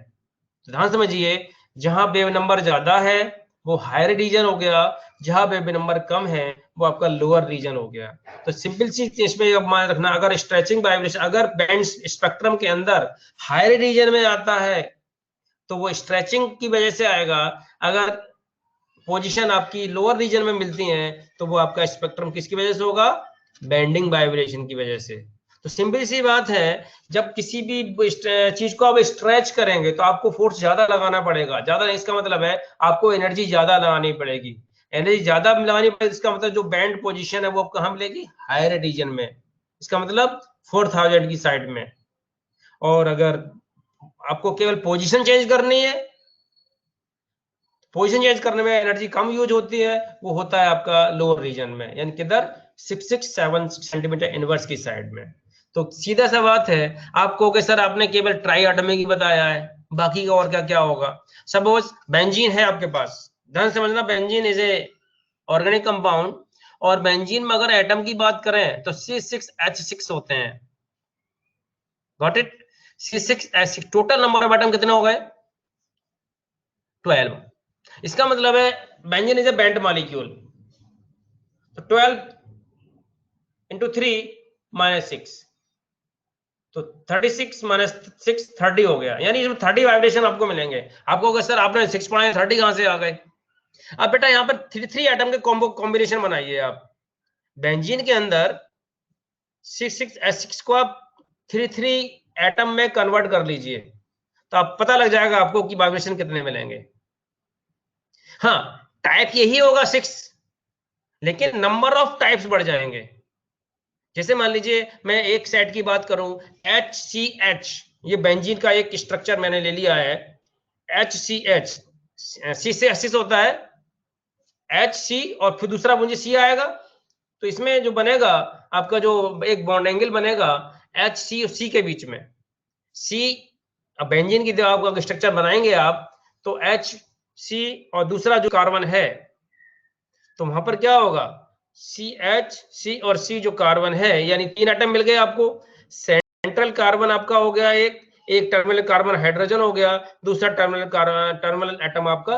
ध्यान समझिए, जहां वेव नंबर ज्यादा है वो हायर रीजन हो गया, जहां वेव नंबर कम है वो आपका लोअर रीजन हो गया। तो सिंपल सी इसमें मान रखना, अगर स्ट्रेचिंग वाइब्रेशन, अगर बैंड स्पेक्ट्रम के अंदर हायर रीजन में आता है तो वो स्ट्रेचिंग की वजह से आएगा। अगर पोजीशन आपकी लोअर रीजन में मिलती है तो वो आपका स्पेक्ट्रम किसकी वजह से होगा? बेंडिंग वाइब्रेशन की वजह से। तो सिंपल सी बात है, जब किसी भी चीज को आप स्ट्रेच करेंगे तो आपको फोर्स ज्यादा लगाना पड़ेगा। ज्यादा इसका मतलब है आपको एनर्जी ज्यादा लगानी पड़ेगी। एनर्जी ज्यादा लगानी पड़ेगी, इसका मतलब जो बैंड पोजीशन है वो कहां मिलेगी? हायर रीजन में। इसका मतलब 4000 की साइड में। और अगर आपको केवल पोजीशन चेंज करनी है, पोजीशन चेंज करने में एनर्जी कम यूज होती है, वो होता है आपका लोअर रीजन में, यानी किधर? 667 सेंटीमीटर इनवर्स की साइड में। तो सीधा सा बात है, आपको कि सर आपने केवल ट्राई एटॉमिक ही बताया है, बाकी का और क्या क्या होगा? सपोज बेंजीन है आपके पास, ध्यान समझना, benzene is a organic compound, और बेंजीन में अगर एटम की बात करें तो C6H6 होते हैं। Got it? C6H6, total number of atom कितने हो गए? 12। इसका मतलब है benzene is a bent molecule, तो 12 × 3 - 6, तो 36 माइनस 6 30 हो गया, यानी इसमें 30 वाइब्रेशन आपको मिलेंगे। आपको अगर सर आपने 6 पढ़ाए 30 कहां से आ गए? अब बेटा यहाँ पर 3 एटम के कॉम्बो कॉम्बिनेशन बनाइए आप। बेंजीन के अंदर 6 को आप 3 एटम में कन्वर्ट कर लीजिए, तो आप पता लग जाएगा आपको कि वाइब्रेशन कितने मिलेंगे। हाँ, टाइप यही होगा 6, लेकिन नंबर ऑफ टाइप्स बढ़ जाएंगे। जैसे मान लीजिए मैं एक सेट की बात करूं, HCH, ये बेंजीन का एक स्ट्रक्चर मैंने ले लिया है, HCH, सी से एसिस होता है, HC और फिर दूसरा मुझे C आएगा, तो इसमें जो बनेगा आपका जो एक बॉन्ड एंगल बनेगा HC और C के बीच में, C, अब बेंजीन की जब आप स्ट्रक्चर बनाएंगे आप, तो HC और दूसरा जो कार्बन है, तो वहां पर क्या होगा, CH, C और C जो कार्बन है, यानी 3 एटम मिल गए आपको। सेंट्रल कार्बन आपका हो गया एक टर्मिनल कार्बन हाइड्रोजन हो गया, दूसरा टर्मिनल एटम आपका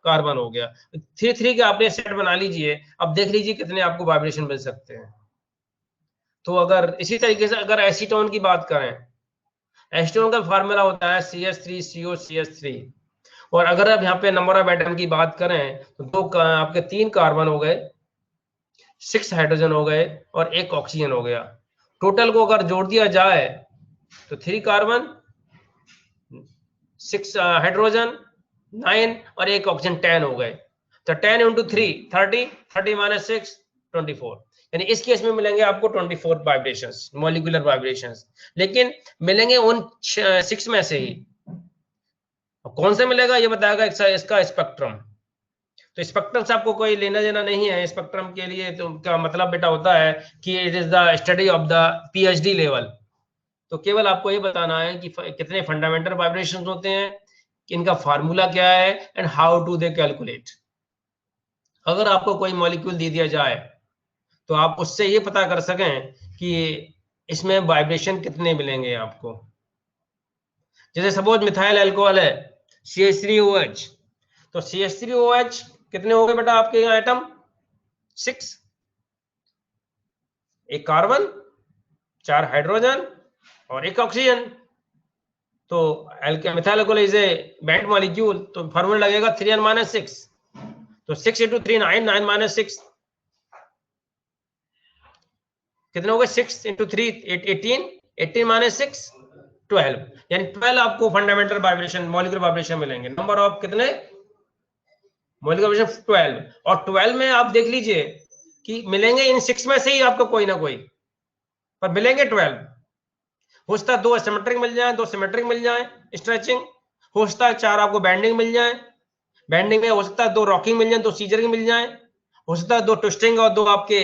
कार्बन हो गया। 3 के आपने सेट बना लीजिए। अब देख लीजिए कितने आपको वाइब्रेशन मिल सकते हैं। तो अगर इसी तरीके से अगर एसीटोन की बात करें, एसीटोन का फार्मूला होता है CH3COCH3, और अगर आप यहाँ पे नंबर ऑफ एटम की बात करें तो आपके 3 कार्बन हो गए, 6 हाइड्रोजन हो गए और 1 ऑक्सीजन हो गया। टोटल को अगर जोड़ दिया जाए तो 3 कार्बन, 6 हाइड्रोजन, 9 और 1 ऑक्सीजन 10 हो गए। तो 10 इंटू 3 30, 30 माइनस 6 24, यानी इस केस में मिलेंगे आपको 24 वाइब्रेशंस, मॉलिक्यूलर वाइब्रेशंस, लेकिन मिलेंगे उन 6 में से ही। कौन से मिलेगा ये बताएगा इसका स्पेक्ट्रम। तो स्पेक्ट्रम से आपको कोई लेना देना नहीं है। स्पेक्ट्रम के लिए तो क्या मतलब बेटा होता है कि it is the study of the PhD level. तो केवल आपको ये बताना है कि कितने फंडामेंटल वाइब्रेशंस होते हैं, कि इनका फार्मूला क्या है and how to they calculate. अगर आपको कोई मॉलिक्यूल दे दिया जाए तो आप उससे ये पता कर सकें कि इसमें वाइब्रेशन कितने मिलेंगे आपको। जैसे सपोज मिथाइल अल्कोहल है CH3OH, तो CH3OH कितने हो गए बेटा आपके यहाँ एटम? 6, एक कार्बन, 4 हाइड्रोजन और 1 ऑक्सीजन। तो methyl alcohol is A band molecule, तो फार्मूला लगेगा 3n माइनस 6, तो 6 इंटू 3 9, 9 माइनस 6 कितने हो गए? 6 इंटू 3 18, 18 माइनस 6 12, यानी 12 आपको फंडामेंटल वाइब्रेशन, मॉलिक्यूलर वाइब्रेशन मिलेंगे। नंबर ऑफ कितने? मॉलिक्यूलर वाइब्रेशन 12, और 12 में आप देख लीजिए कि मिलेंगे इन 6 में से ही आपको कोई ना कोई, पर मिलेंगे 12। हो सकता है 2 सिमेट्रिक मिल जाए, 2 सिमेट्रिक मिल जाए स्ट्रेचिंग, हो सकता है 4 आपको बैंडिंग मिल जाए, बैंडिंग में हो सकता है 2 रॉकिंग मिल जाए, 2 सीजरिंग मिल जाए, हो सकता है 2 ट्विस्टिंग और 2 आपके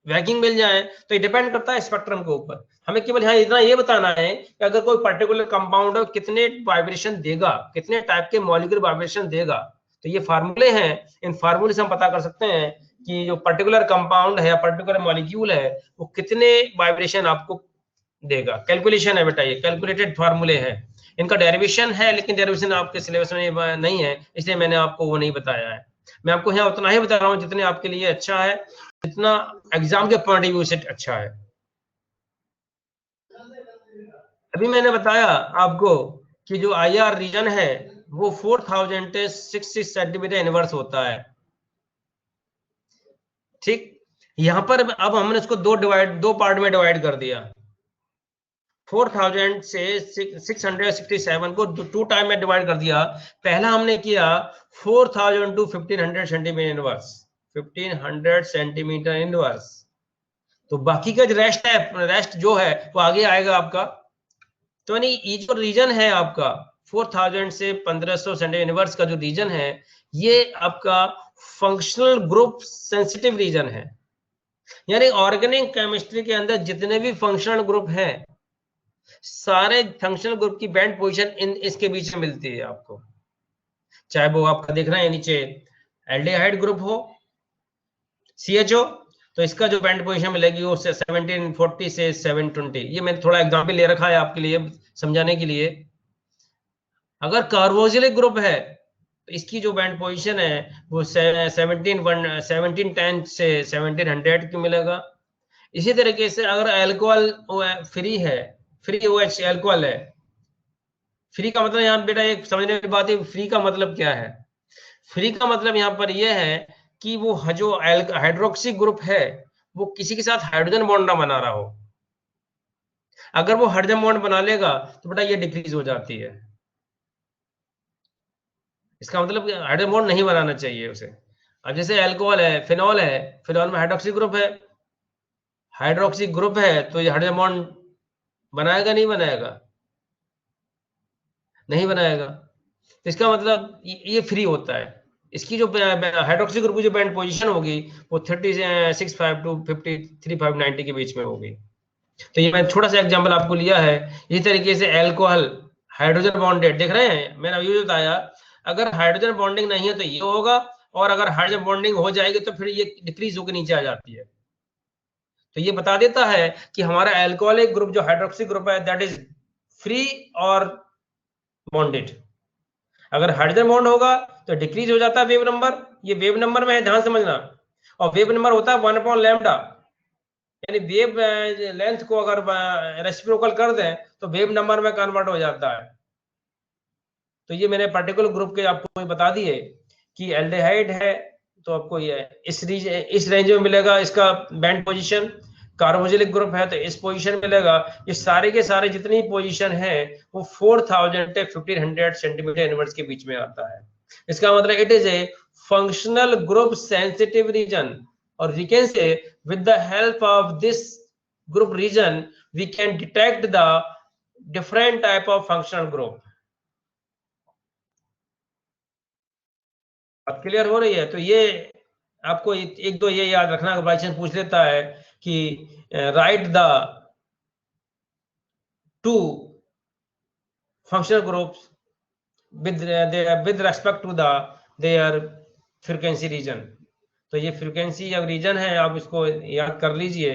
वैगिंग मिल जाए। तो ये डिपेंड करता है स्पेक्ट्रम के ऊपर। हमें केवल यहाँ इतना ये बताना है कि अगर कोई पर्टिकुलर कंपाउंड कितने वाइब्रेशन देगा, कितने टाइप के मॉलिक्यूलर वाइब्रेशन देगा, तो ये फार्मूले हैं। इन फार्मूले से हम पता कर सकते हैं कि जो पर्टिकुलर कंपाउंड है या पर्टिकुलर मॉलिक्यूल है वो कितने वाइब्रेशन आपको देगा। कैलकुलेशन है बेटा, ये कैलकुलेटेड फार्मूले हैं। इनका डेरिवेशन है, लेकिन डेरिवेशन आपके सिलेबस में नहीं है, इसलिए मैंने आपको वो नहीं बताया है। मैं आपको यहाँ उतना ही बता रहा हूँ जितने आपके लिए अच्छा है, जितना एग्जाम के पॉइंट ऑफ व्यू से अच्छा है। अभी मैंने बताया आपको कि जो IR रीजन है वो 4060 सेंटीमीटर इनवर्स होता है, ठीक। यहाँ पर अब हमने इसको दो पार्ट में डिवाइड कर दिया। 4000 से 667 को 2 टाइम में डिवाइड कर दिया। पहला हमने किया 4000 to 1500 centimetre inverse, 1500 centimetre inverse. तो बाकी का जो रेस्ट जो है वो आगे आएगा आपका। तो यानी ये जो रीजन है आपका 4000 से 1500 सेंटीमीटर इनवर्स का जो रीजन है, ये आपका फंक्शनल ग्रुप सेंसिटिव रीजन है। यानी ऑर्गेनिक केमिस्ट्री के अंदर जितने भी फंक्शनल ग्रुप हैं, सारे फंक्शनल ग्रुप की बैंड पोजीशन इसके बीच में मिलती है आपको। चाहे वो आपका देख रहे हैं नीचे एल्डिहाइड ग्रुप हो CHO, तो इसका जो बैंड पोजीशन मिलेगी वो 1740 से 720। ये मैंने थोड़ा एग्जांपल ले रखा है आपके लिए समझाने के लिए। अगर कार्बोक्सिलिक ग्रुप है तो इसकी जो बैंड पोजीशन है वो 1710 से 1700 की मिलेगा। इसी तरीके से अगर अल्कोहल फ्री है, फ्री OH एल्कोहल है। फ्री का मतलब यहाँ बेटा एक समझने की बात है, फ्री का मतलब क्या है? फ्री का मतलब यहाँ पर यह है कि वो जो हाइड्रोक्सी ग्रुप है वो किसी के साथ हाइड्रोजन बॉन्ड ना बना रहा हो। अगर वो हाइड्रोजन बॉन्ड बना लेगा तो बेटा ये डिक्रीज हो जाती है। इसका मतलब हाइड्रोजन बॉन्ड नहीं बनाना चाहिए उसे। अब जैसे अल्कोहल है, फिनॉल है, फिनॉल में हाइड्रोक्सी ग्रुप है, हाइड्रोक्सी ग्रुप है तो ये हाइड्रोजन बॉन्ड बनाएगा नहीं बनाएगा? नहीं बनाएगा। तो इसका मतलब ये फ्री होता है। इसकी जो हाइड्रोक्सी ग्रुप की जो बैंड पोजीशन होगी वो 36.5 टू 53.590 के बीच में होगी। तो ये मैं थोड़ा सा एग्जांपल आपको लिया है। इसी तरीके से अल्कोहल हाइड्रोजन बॉन्डेड, देख रहे हैं मैंने अभी बताया, अगर हाइड्रोजन बॉन्डिंग नहीं है तो ये होगा, और अगर हाइड्रोजन बॉन्डिंग हो जाएगी तो फिर ये डिक्रीज होकर नीचे आ जाती है। तो ये बता देता है कि हमारा अल्कोहलिक ग्रुप जो हाइड्रोक्सी ग्रुप है दैट इज फ्री और बॉन्डेड। अगर हाइड्रोजन बॉन्ड होगा तो डिक्रीज हो जाता है वेव नंबर, ये वेव नंबर में है, ध्यान समझना। और वेव नंबर होता है 1/λ, यानी वेव लेंथ को अगर रेसिप्रोकल कर दें तो वेव नंबर में कन्वर्ट हो जाता है। तो ये मैंने पर्टिकुलर ग्रुप के आपको बता दिए कि एल्डिहाइड है तो आपको ये इस रेंज में मिलेगा इसका बैंड पोजीशन। कार्बोक्सिलिक ग्रुप है तो इस पोजीशन मिलेगा। ये सारे के सारे जितनी पोजीशन है वो 4000 से 1500 सेंटीमीटर इनवर्स के बीच में आता है। इसका मतलब it is a functional group sensitive region, और we can say with the help of this group region we can detect the different type of functional group. अब क्लियर हो रही है? तो ये आपको एक दो ये याद रखना, बाई चांस पूछ लेता है कि right the two functional groups with respect to the their frequency region। तो ये फ्रीक्वेंसी या रीजन है, आप इसको याद कर लीजिए।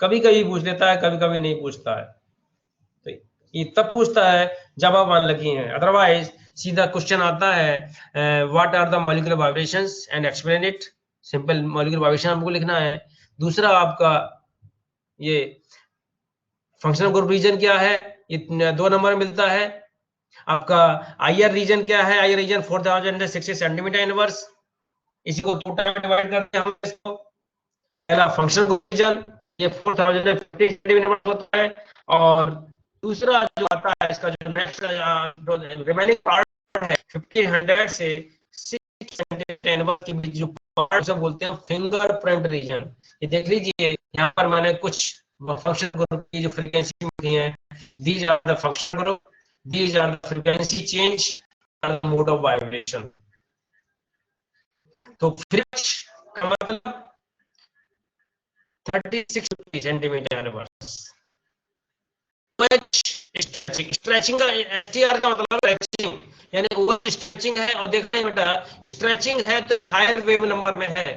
कभी कभी पूछ लेता है, कभी कभी नहीं पूछता है। तो ये तब पूछता है जब आप अनलकी हैं, अदरवाइज सीधा क्वेश्चन आता है what are the molecular vibrations and explain it. Simple molecular vibration आपको लिखना है। दूसरा आपका ये फंक्शनल ग्रुप रीजन क्या है, ये 2 नंबर मिलता है। आपका आईआर रीजन क्या है, आईआर रीजन 4060 सेंटीमीटर इनवर्स। इसी को टोटल में डिवाइड करते हैं हम इसको। पहला फंक्शनल ग्रुप रीजन ये 4050 सेंटीमीटर इनवर्स होता है, और दूसरा जो आता है इसका जो नेक्स्ट रिमेनिंग पार्ट है 1500 से 6 सेंटीमीटर इनवर्स के बीच जो पार्ट से बोलते हैं फिंगरप्रिंट रीजन। ये देख लीजिए यहाँ पर मैंने कुछ फंक्शनल ग्रुप की जो फ्रीक्वेंसी दी है, these are the functional group, these are the frequency change and the mode of vibration। तो फ्रिक्श का मतलब 36 सेंटीमीटर इनवर्स। स्ट्रेचिंग का एसटीआर का मतलब स्ट्रेचिंग, यानी वो स्ट्रेचिंग है। और देखते हैं बेटा स्ट्रेचिंग है तो हायर वेव नंबर में है।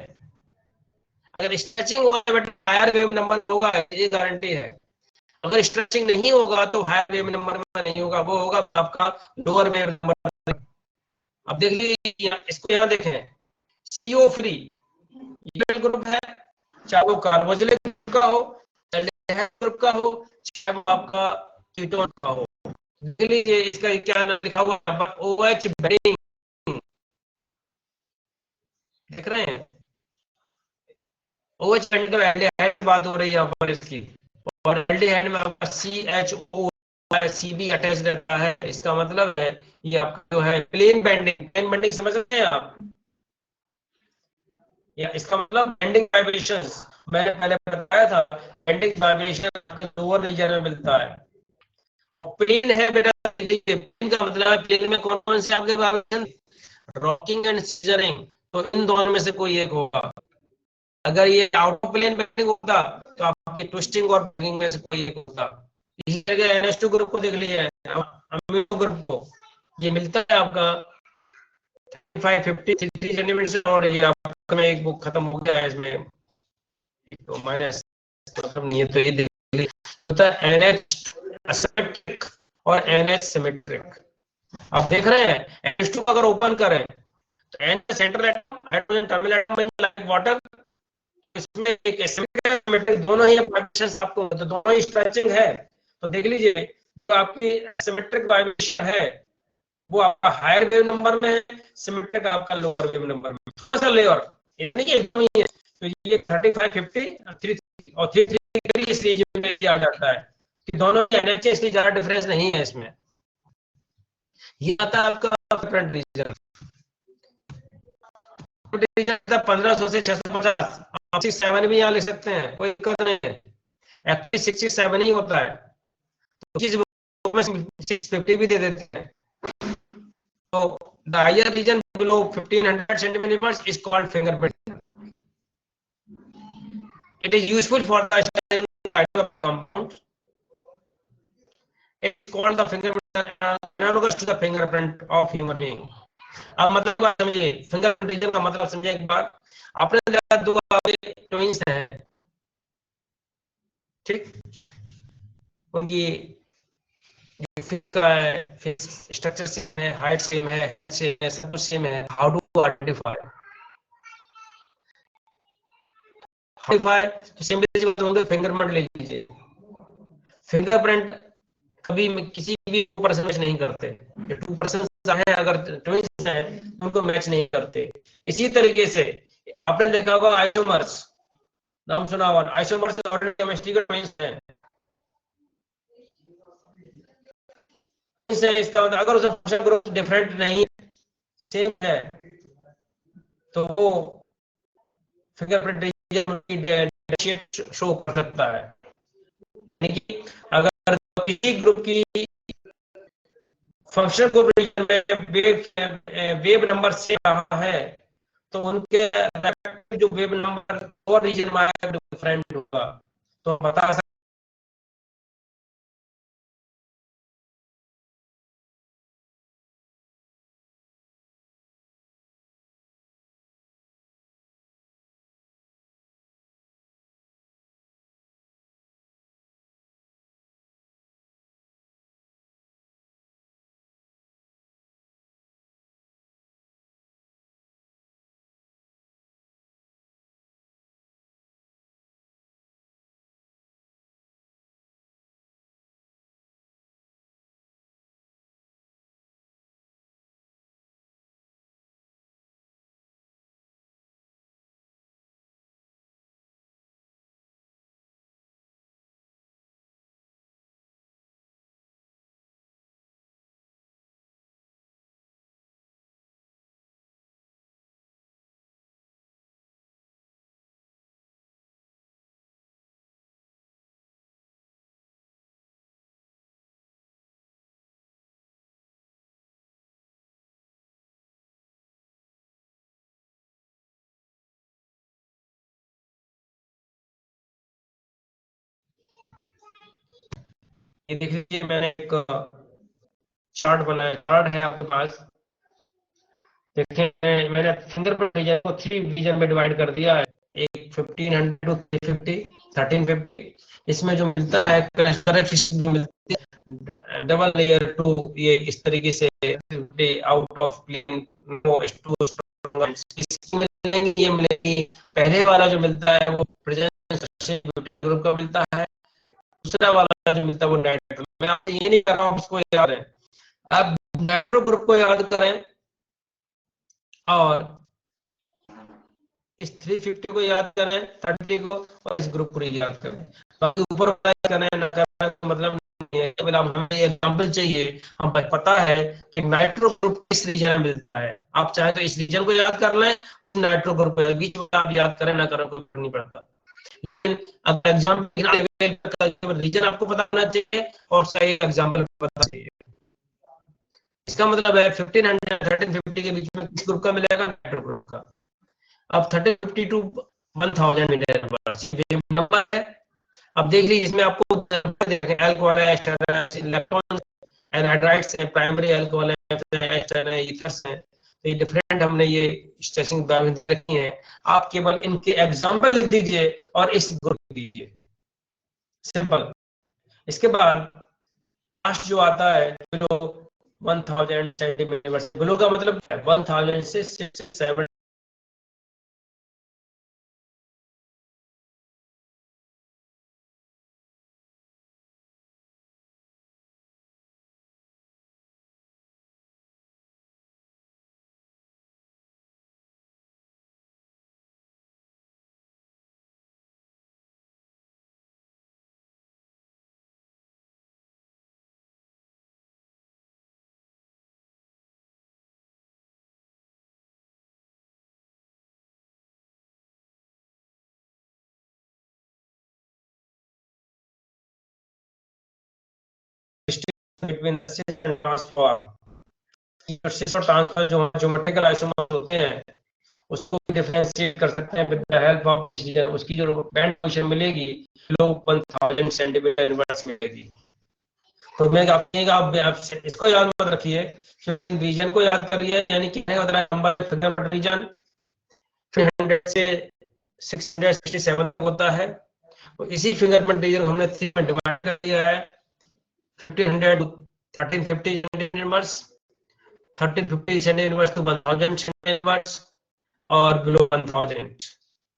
अगर स्ट्रेचिंग होगा बेटा हायर वेव नंबर होगा, ये गारंटी है। अगर स्ट्रेचिंग नहीं होगा तो हायर वेव नंबर में नहीं होगा, वो होगा आपका लोअर वेव नंबर। अब देख लीजिए इसको, यहाँ देखें CO फ्री ये ग्रुप है, चाहे वो कार्बोक्सिलिक ग्रुप का हो, एल्डिहाइड ग्रुप का हो, चाहे वो आपका कीटोन का हो। देख लीजिए इसका क्या नाम लिखा हुआ है, OH बेंडिंग, देख रहे हैं OH बेंडिंग एल्डिहाइड बात हो रही है यहाँ पर इसकी, और एल्डिहाइड में आपका CHO CB अटैच रहता है। इसका मतलब है ये आपका जो है प्लेन बेंडिंग, प्लेन बेंडिंग समझ रहे हैं आप? या इसका मतलब बेंडिंग वाइब्रेशंस मैंने पहले बताया था, बेंडिंग वाइब्रेशन लोअर रीजन में मिलता है। प्लेन है बेटा, प्लेन का मतलब है प्लेन में कौन कौन से आपके वाइब्रेशन, रॉकिंग एंड सीजरिंग, तो इन दोनों में से कोई एक होगा। अगर ये आउट ऑफ प्लेन बेंडिंग होता तो आपकी ट्विस्टिंग और बैंगिंग में से कोई एक होता। इसी जगह NH2 ग्रुप को देख लीजिए, अमीनो ग्रुप को, ये मिलता है आपका 553 सेंटीमीटर से, और ये आपका में एक बुक खत्म हो गया है इसमें, तो माइनस खत्म नहीं है। तो ये देख होता है NH असिमेट्रिक और NH सिमेट्रिक। आप देख रहे हैं NH2 अगर ओपन करें तो N central atom, hydrogen terminal atom में लाइक वाटर, इसमें एक एसिमेट्रिक दोनों ही पार्टीशंस आपको, तो दोनों ही स्ट्रेचिंग है। तो देख लीजिए, तो आपकी सिमेट्रिक वाइब्रेशन है वो आपका हायर वेव नंबर में है, सिमेट्रिक आपका लोअर वेव नंबर में, थोड़ा सा लेयर, यानी कि एकदम ही है। तो ये 35 50 और 3 और 3 इस रीजन में आ जाता है कि दोनों के एनएचए, इसलिए ज्यादा डिफरेंस नहीं है इसमें। ये आता है आपका फ्रंट रीजन, 1500 से 650, आप 67 भी यहाँ लिख सकते हैं, कोई दिक्कत नहीं है। एक्चुअली 667 ही होता है, तो चीज में 650 भी दे देते हैं। तो the higher region below 1500 centimeters is called fingerprint. It is useful for the study of compounds. It is called the fingerprint, analogous to the fingerprint of human being. अब मतलब क्या समझिए, फिंगरप्रिंट रीजन का मतलब समझिए एक बार। आपने देखा दो ट्विंस हैं, ठीक, उनकी स्ट्रक्चर सेम है, हाइट सेम है, सब कुछ सेम है। हाउ डू आइडेंटिफाई फिंगरप्रिंट ले लीजिए। फिंगरप्रिंट कभी किसी भी पर्सन मैच नहीं करते, ये 2% है, अगर ट्विंस हैं उनको मैच नहीं करते। इसी तरीके से आपने देखा होगा आइसोमर्स, नाम सुना होगा, आइसोमर्स ऑर्गेनिक केमिस्ट्री के ट्विंस हैं। इसका मतलब अगर उसका फंक्शन ग्रुप डिफरेंट नहीं सेम है तो वो फिंगरप्रिंट रीजन शो कर सकता है। अगर किसी ग्रुप की फंक्शन ग्रुप रीजन में वेव नंबर से रहा है तो उनके जो वेव नंबर और रीजन में डिफरेंट होगा, तो बता सकते। ये देख लीजिए, मैंने एक चार्ट बनाया, चार्ट है आपके पास, देखिए मैंने फिंगरप्रिंट रीजन को 3 रीजन में डिवाइड कर दिया है। एक 1500 टू 350, 1350, इसमें जो मिलता है जो मिलती है डबल लेयर टू, ये इस तरीके से आउट ऑफ प्लेन ये मिलेगी। पहले वाला जो मिलता है वो प्रेजेंट ग्रुप का मिलता है, दूसरा वाला जो मिलता है वो नाइट्रो। मैं आपको ये नहीं कर रहा हूँ उसको याद है, आप नाइट्रो ग्रुप को याद करें और इस 350 को याद करें, 30 को, और इस ग्रुप को याद करें। बाकी ऊपर करें न करें मतलब नहीं है, केवल हमें एग्जांपल चाहिए। हमें पता है कि नाइट्रो ग्रुप किस रीजन में मिलता है, आप चाहे तो इस रीजन को याद कर लें, नाइट्रो ग्रुप को बीच में आप याद करें ना करें कोई फर्क नहीं पड़ता। अब एग्जाम्पल रीजन आपको पता होना चाहिए और सही एग्जाम्पल पता चाहिए। इसका मतलब है 1500 1350 के बीच में किस ग्रुप का मिलेगा, नाइट्रो ग्रुप का। अब 1350 टू 1000 नंबर है। अब देख लीजिए इसमें आपको अल्कोहल है, इलेक्ट्रॉन एनहाइड्राइड्स है, प्राइमरी अल्कोहल है, ईथर्स है। तो ये डिफरेंट हमने ये स्ट्रेचिंग रखी है। आप केवल इनके एग्जांपल दीजिए और इस ग्रुप दीजिए, सिंपल। इसके बाद लास्ट जो आता है बिलो 1000 सेंटीमीटर, बिलो का मतलब 1000 से 6-7 between the cis and trans form. cis और trans का जो ज्योमेट्रिकल आइसोमर्स होते हैं उसको डिफरेंशिएट कर सकते हैं विद द हेल्प ऑफ उसकी जो बैंड पोजीशन मिलेगी लो 1000 सेंटीमीटर इनवर्स मिलेगी। तो मैं आप इसको याद मत रखिए, रीजन को याद करिए, यानी कि नंबर रीजन 300 से 667 होता है। तो इसी फिंगरप्रिंट रीजन हमने 3 में डिवाइड कर दिया है, 1500 1350 centimetre inverse, 1350 centimetre inverse two 1000 centimetre inverse और बिलो 1000,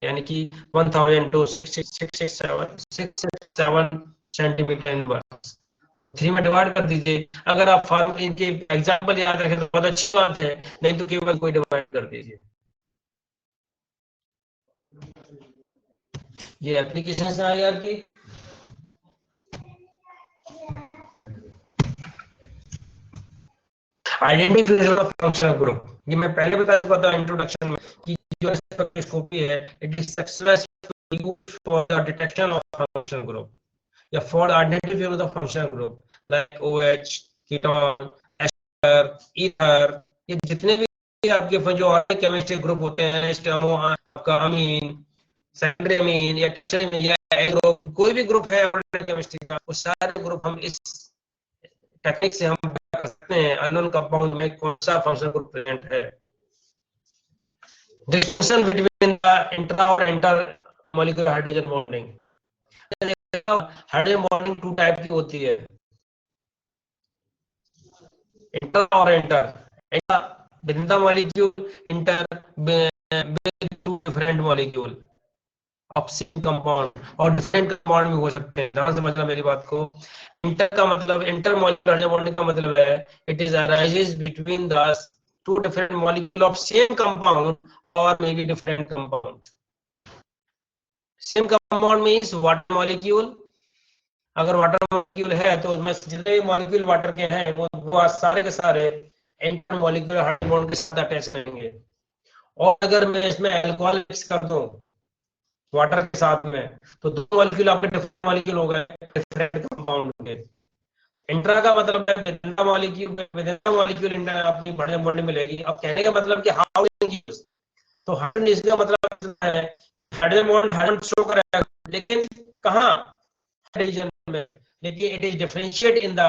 यानी कि 1000 टू 667 सेंटीमीटर इनवर्स 3 में डिवाइड कर दीजिए। अगर आप फॉर्म इनके एग्जांपल याद रखें तो बहुत अच्छी बात है, नहीं तो केवल कोई डिवाइड कर दीजिए। ये एप्लीकेशन से आया कि आइडेंटिफिकेशन ऑफ फंक्शनल ग्रुप, ये मैं पहले बता चुका था इंट्रोडक्शन में कि जो स्पेक्ट्रोस्कोपी है it is successful for the detection of functional group या for identification of the functional group like OH, ketone, ester, ether, ये जितने भी आपके जो केमिस्ट्री ग्रुप होते हैं, स्टेरो आपका अमीन, सेकेंडरी अमीन या टर्शियरी अमीन या ग्रुप, कोई भी ग्रुप है केमिस्ट्री का, वो सारे ग्रुप हम इस टेक्निक से हम कर सकते हैं अननोन कंपाउंड में कौन सा फंक्शनल ग्रुप प्रेजेंट है। डिस्टिंक्शन बिटवीन द इंट्रा और inter molecular hydrogen bonding, hydrogen bonding 2 type की होती है, इंटर और inter with the molecule, inter with 2 different molecule of same compound, और डिफरेंट कंपाउंड भी हो सकते हैं। ध्यान से समझना मेरी बात को। इंटर का मतलब इंटर मॉलिक्यूलर बॉन्डिंग का मतलब है it is arises between the 2 different molecule of same compound और may be different compound. Same compound means water molecule, अगर वाटर मॉलिक्यूल है तो उसमें जितने मॉलिक्यूल वाटर के हैं वो सारे के सारे इंटर मॉलिक्यूलर हाइड्रोजन बॉन्ड के साथ अटैच करेंगे। और अगर मैं इसमें अल्कोहल मिक्स कर दूं वाटर के साथ में तो 2 मॉलिक्यूल आपके डिफरेंट मॉलिक्यूल हो गए, डिफरेंट कंपाउंड हो गए। इंट्रा का मतलब है विद द मॉलिक्यूल इंटर आपकी हाइड्रोजन बॉन्ड मिलेगी। अब कहने का मतलब कि हाउ यूज, तो हाइड्रोजन इसका मतलब है हाइड्रोजन बॉन्ड हाइड्रोजन शो करेगा, लेकिन कहां रीजन में, लेकिन it is differentiate in the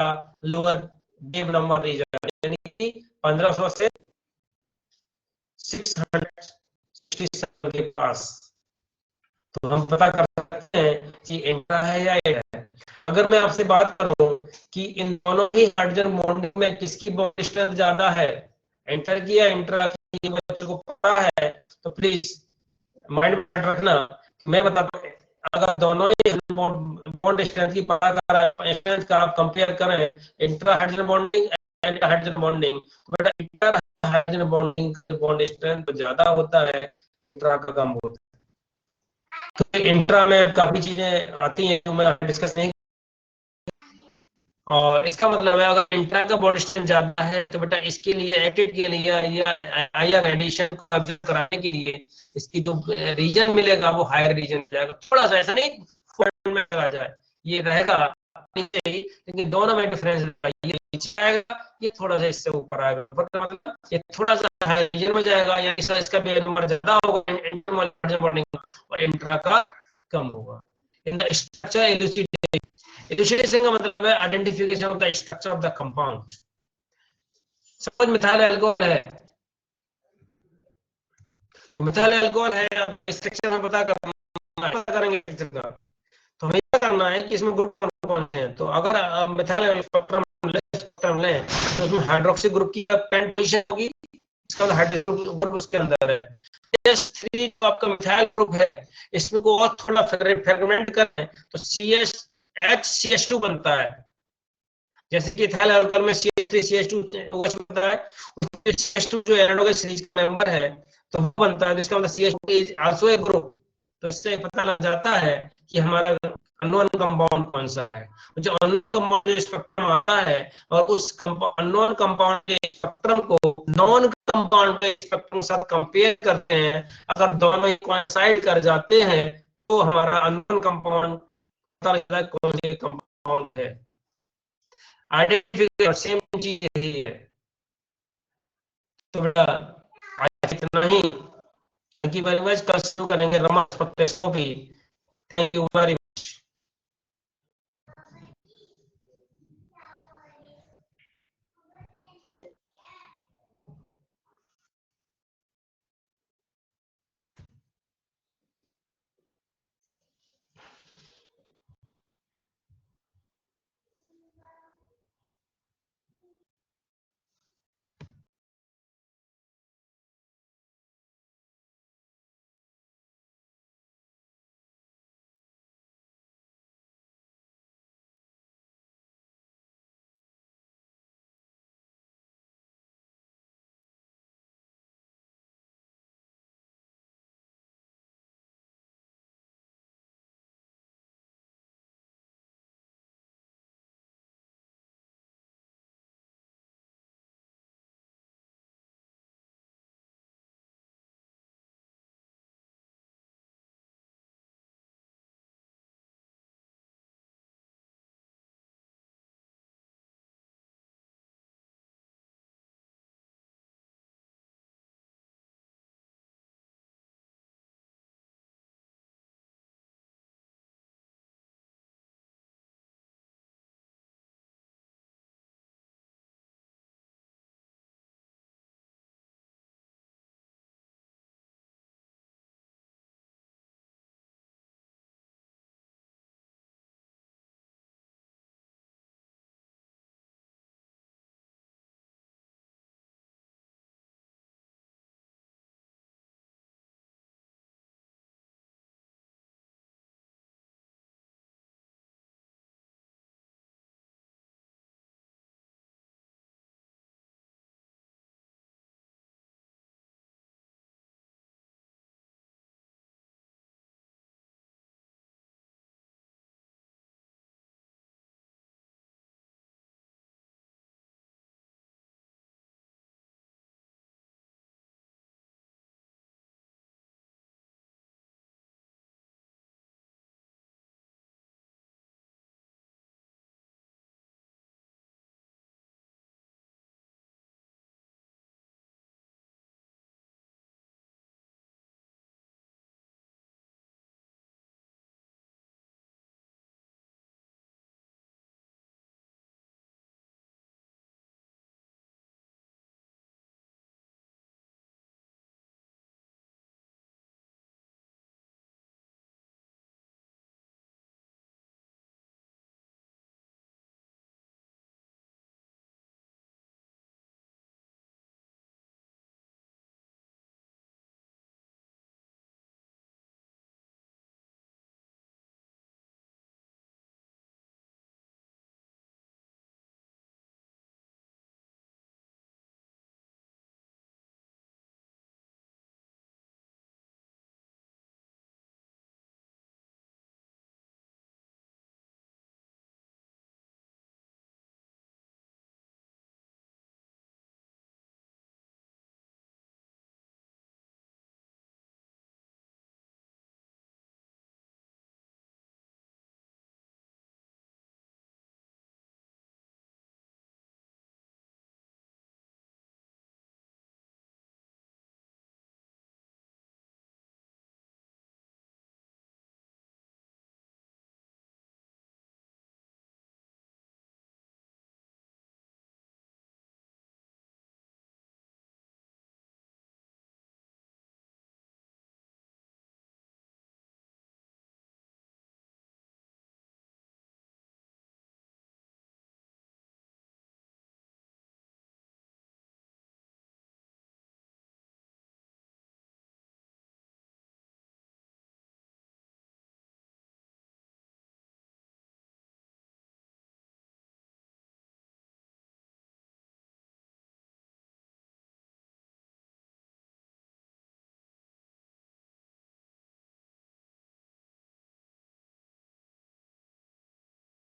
lower wave number region, यानी कि 1500 से 667 के पास। तो हम पता कर सकते हैं कि इंट्रा है या एड है। अगर मैं आपसे बात करूं कि इन दोनों ही हाइड्रोजन बॉन्डिंग में किसकी बॉन्ड स्ट्रेंथ ज्यादा है, इंटर की या इंट्रा की, बच्चों को पता है तो प्लीज माइंड में रखना। मैं बताता हूं, अगर दोनों ही बॉन्ड स्ट्रेंथ की पता कर स्ट्रेंथ का आप कंपेयर करें intra hydrogen bonding and hydrogen bonding, तो बेटा इंटर हाइड्रोजन बॉन्डिंग का बॉन्ड स्ट्रेंथ ज्यादा होता है, इंट्रा का कम होता है। तो इंट्रा में काफी चीजें आती हैं जो मैं डिस्कस नहीं, और इसका मतलब है अगर इंट्रा का बॉडी स्ट्रेंथ ज्यादा है तो बेटा इसके लिए एडिट के लिए या आयन एडिशन को ऑब्जर्व कराने के लिए इसकी जो रीजन मिलेगा वो हायर रीजन जाएगा। थोड़ा सा ऐसा नहीं फॉर्म में आ जाए, ये रहेगा नीचे ही, लेकिन दोनों में डिफरेंस ये नीचे आएगा, ये थोड़ा सा इससे ऊपर आएगा, मतलब ये थोड़ा सा हायर रीजन में जाएगा, या इसका बेस नंबर ज्यादा होगा और इंट्रा का कम होगा। इन द स्ट्रक्चर एलुसिडेशन का मतलब है identification of the structure of the compound. Suppose methyl alcohol है, मिथाइल अल्कोहल है, स्ट्रक्चर में पता करेंगे स्ट्रक्चर का, तो हमें क्या करना है कि इसमें ग्रुप कौन कौन से हैं। तो अगर मिथाइल स्पेक्ट्रम लें तो उसमें हाइड्रोक्सी ग्रुप की पेंट पोजीशन होगी, इसका मतलब हाइड्रोजन ग्रुप उसके अंदर है। CH3 जो आपका मिथाइल ग्रुप है, इसमें को और थोड़ा फ्रेगमेंट करें तो HCH2 बनता है। जैसे कि इथाइल अल्कोहल में CH3 CH2 OH बनता है, CH2 जो एनाडोगेन सीरीज का मेंबर है तो वो बनता है, तो इसका मतलब CH2 is also A group. तो इससे पता लग जाता है कि हमारा अननोन कंपाउंड कौन सा है। जो अननोन कंपाउंड स्पेक्ट्रम आता है और उस अननोन कंपाउंड के स्पेक्ट्रम को नॉन कंपाउंड के स्पेक्ट्रम के साथ कंपेयर करते हैं, अगर दोनों ही कोइंसाइड कर जाते हैं तो हमारा अननोन कंपाउंड पता लगता है कौन सा कंपाउंड है। आइडेंटिफिकेशन सेम चीज यही है। तो बेटा आज इतना ही, थैंक यू वेरी मच। कल शुरू करेंगे रमा भी। Thank you very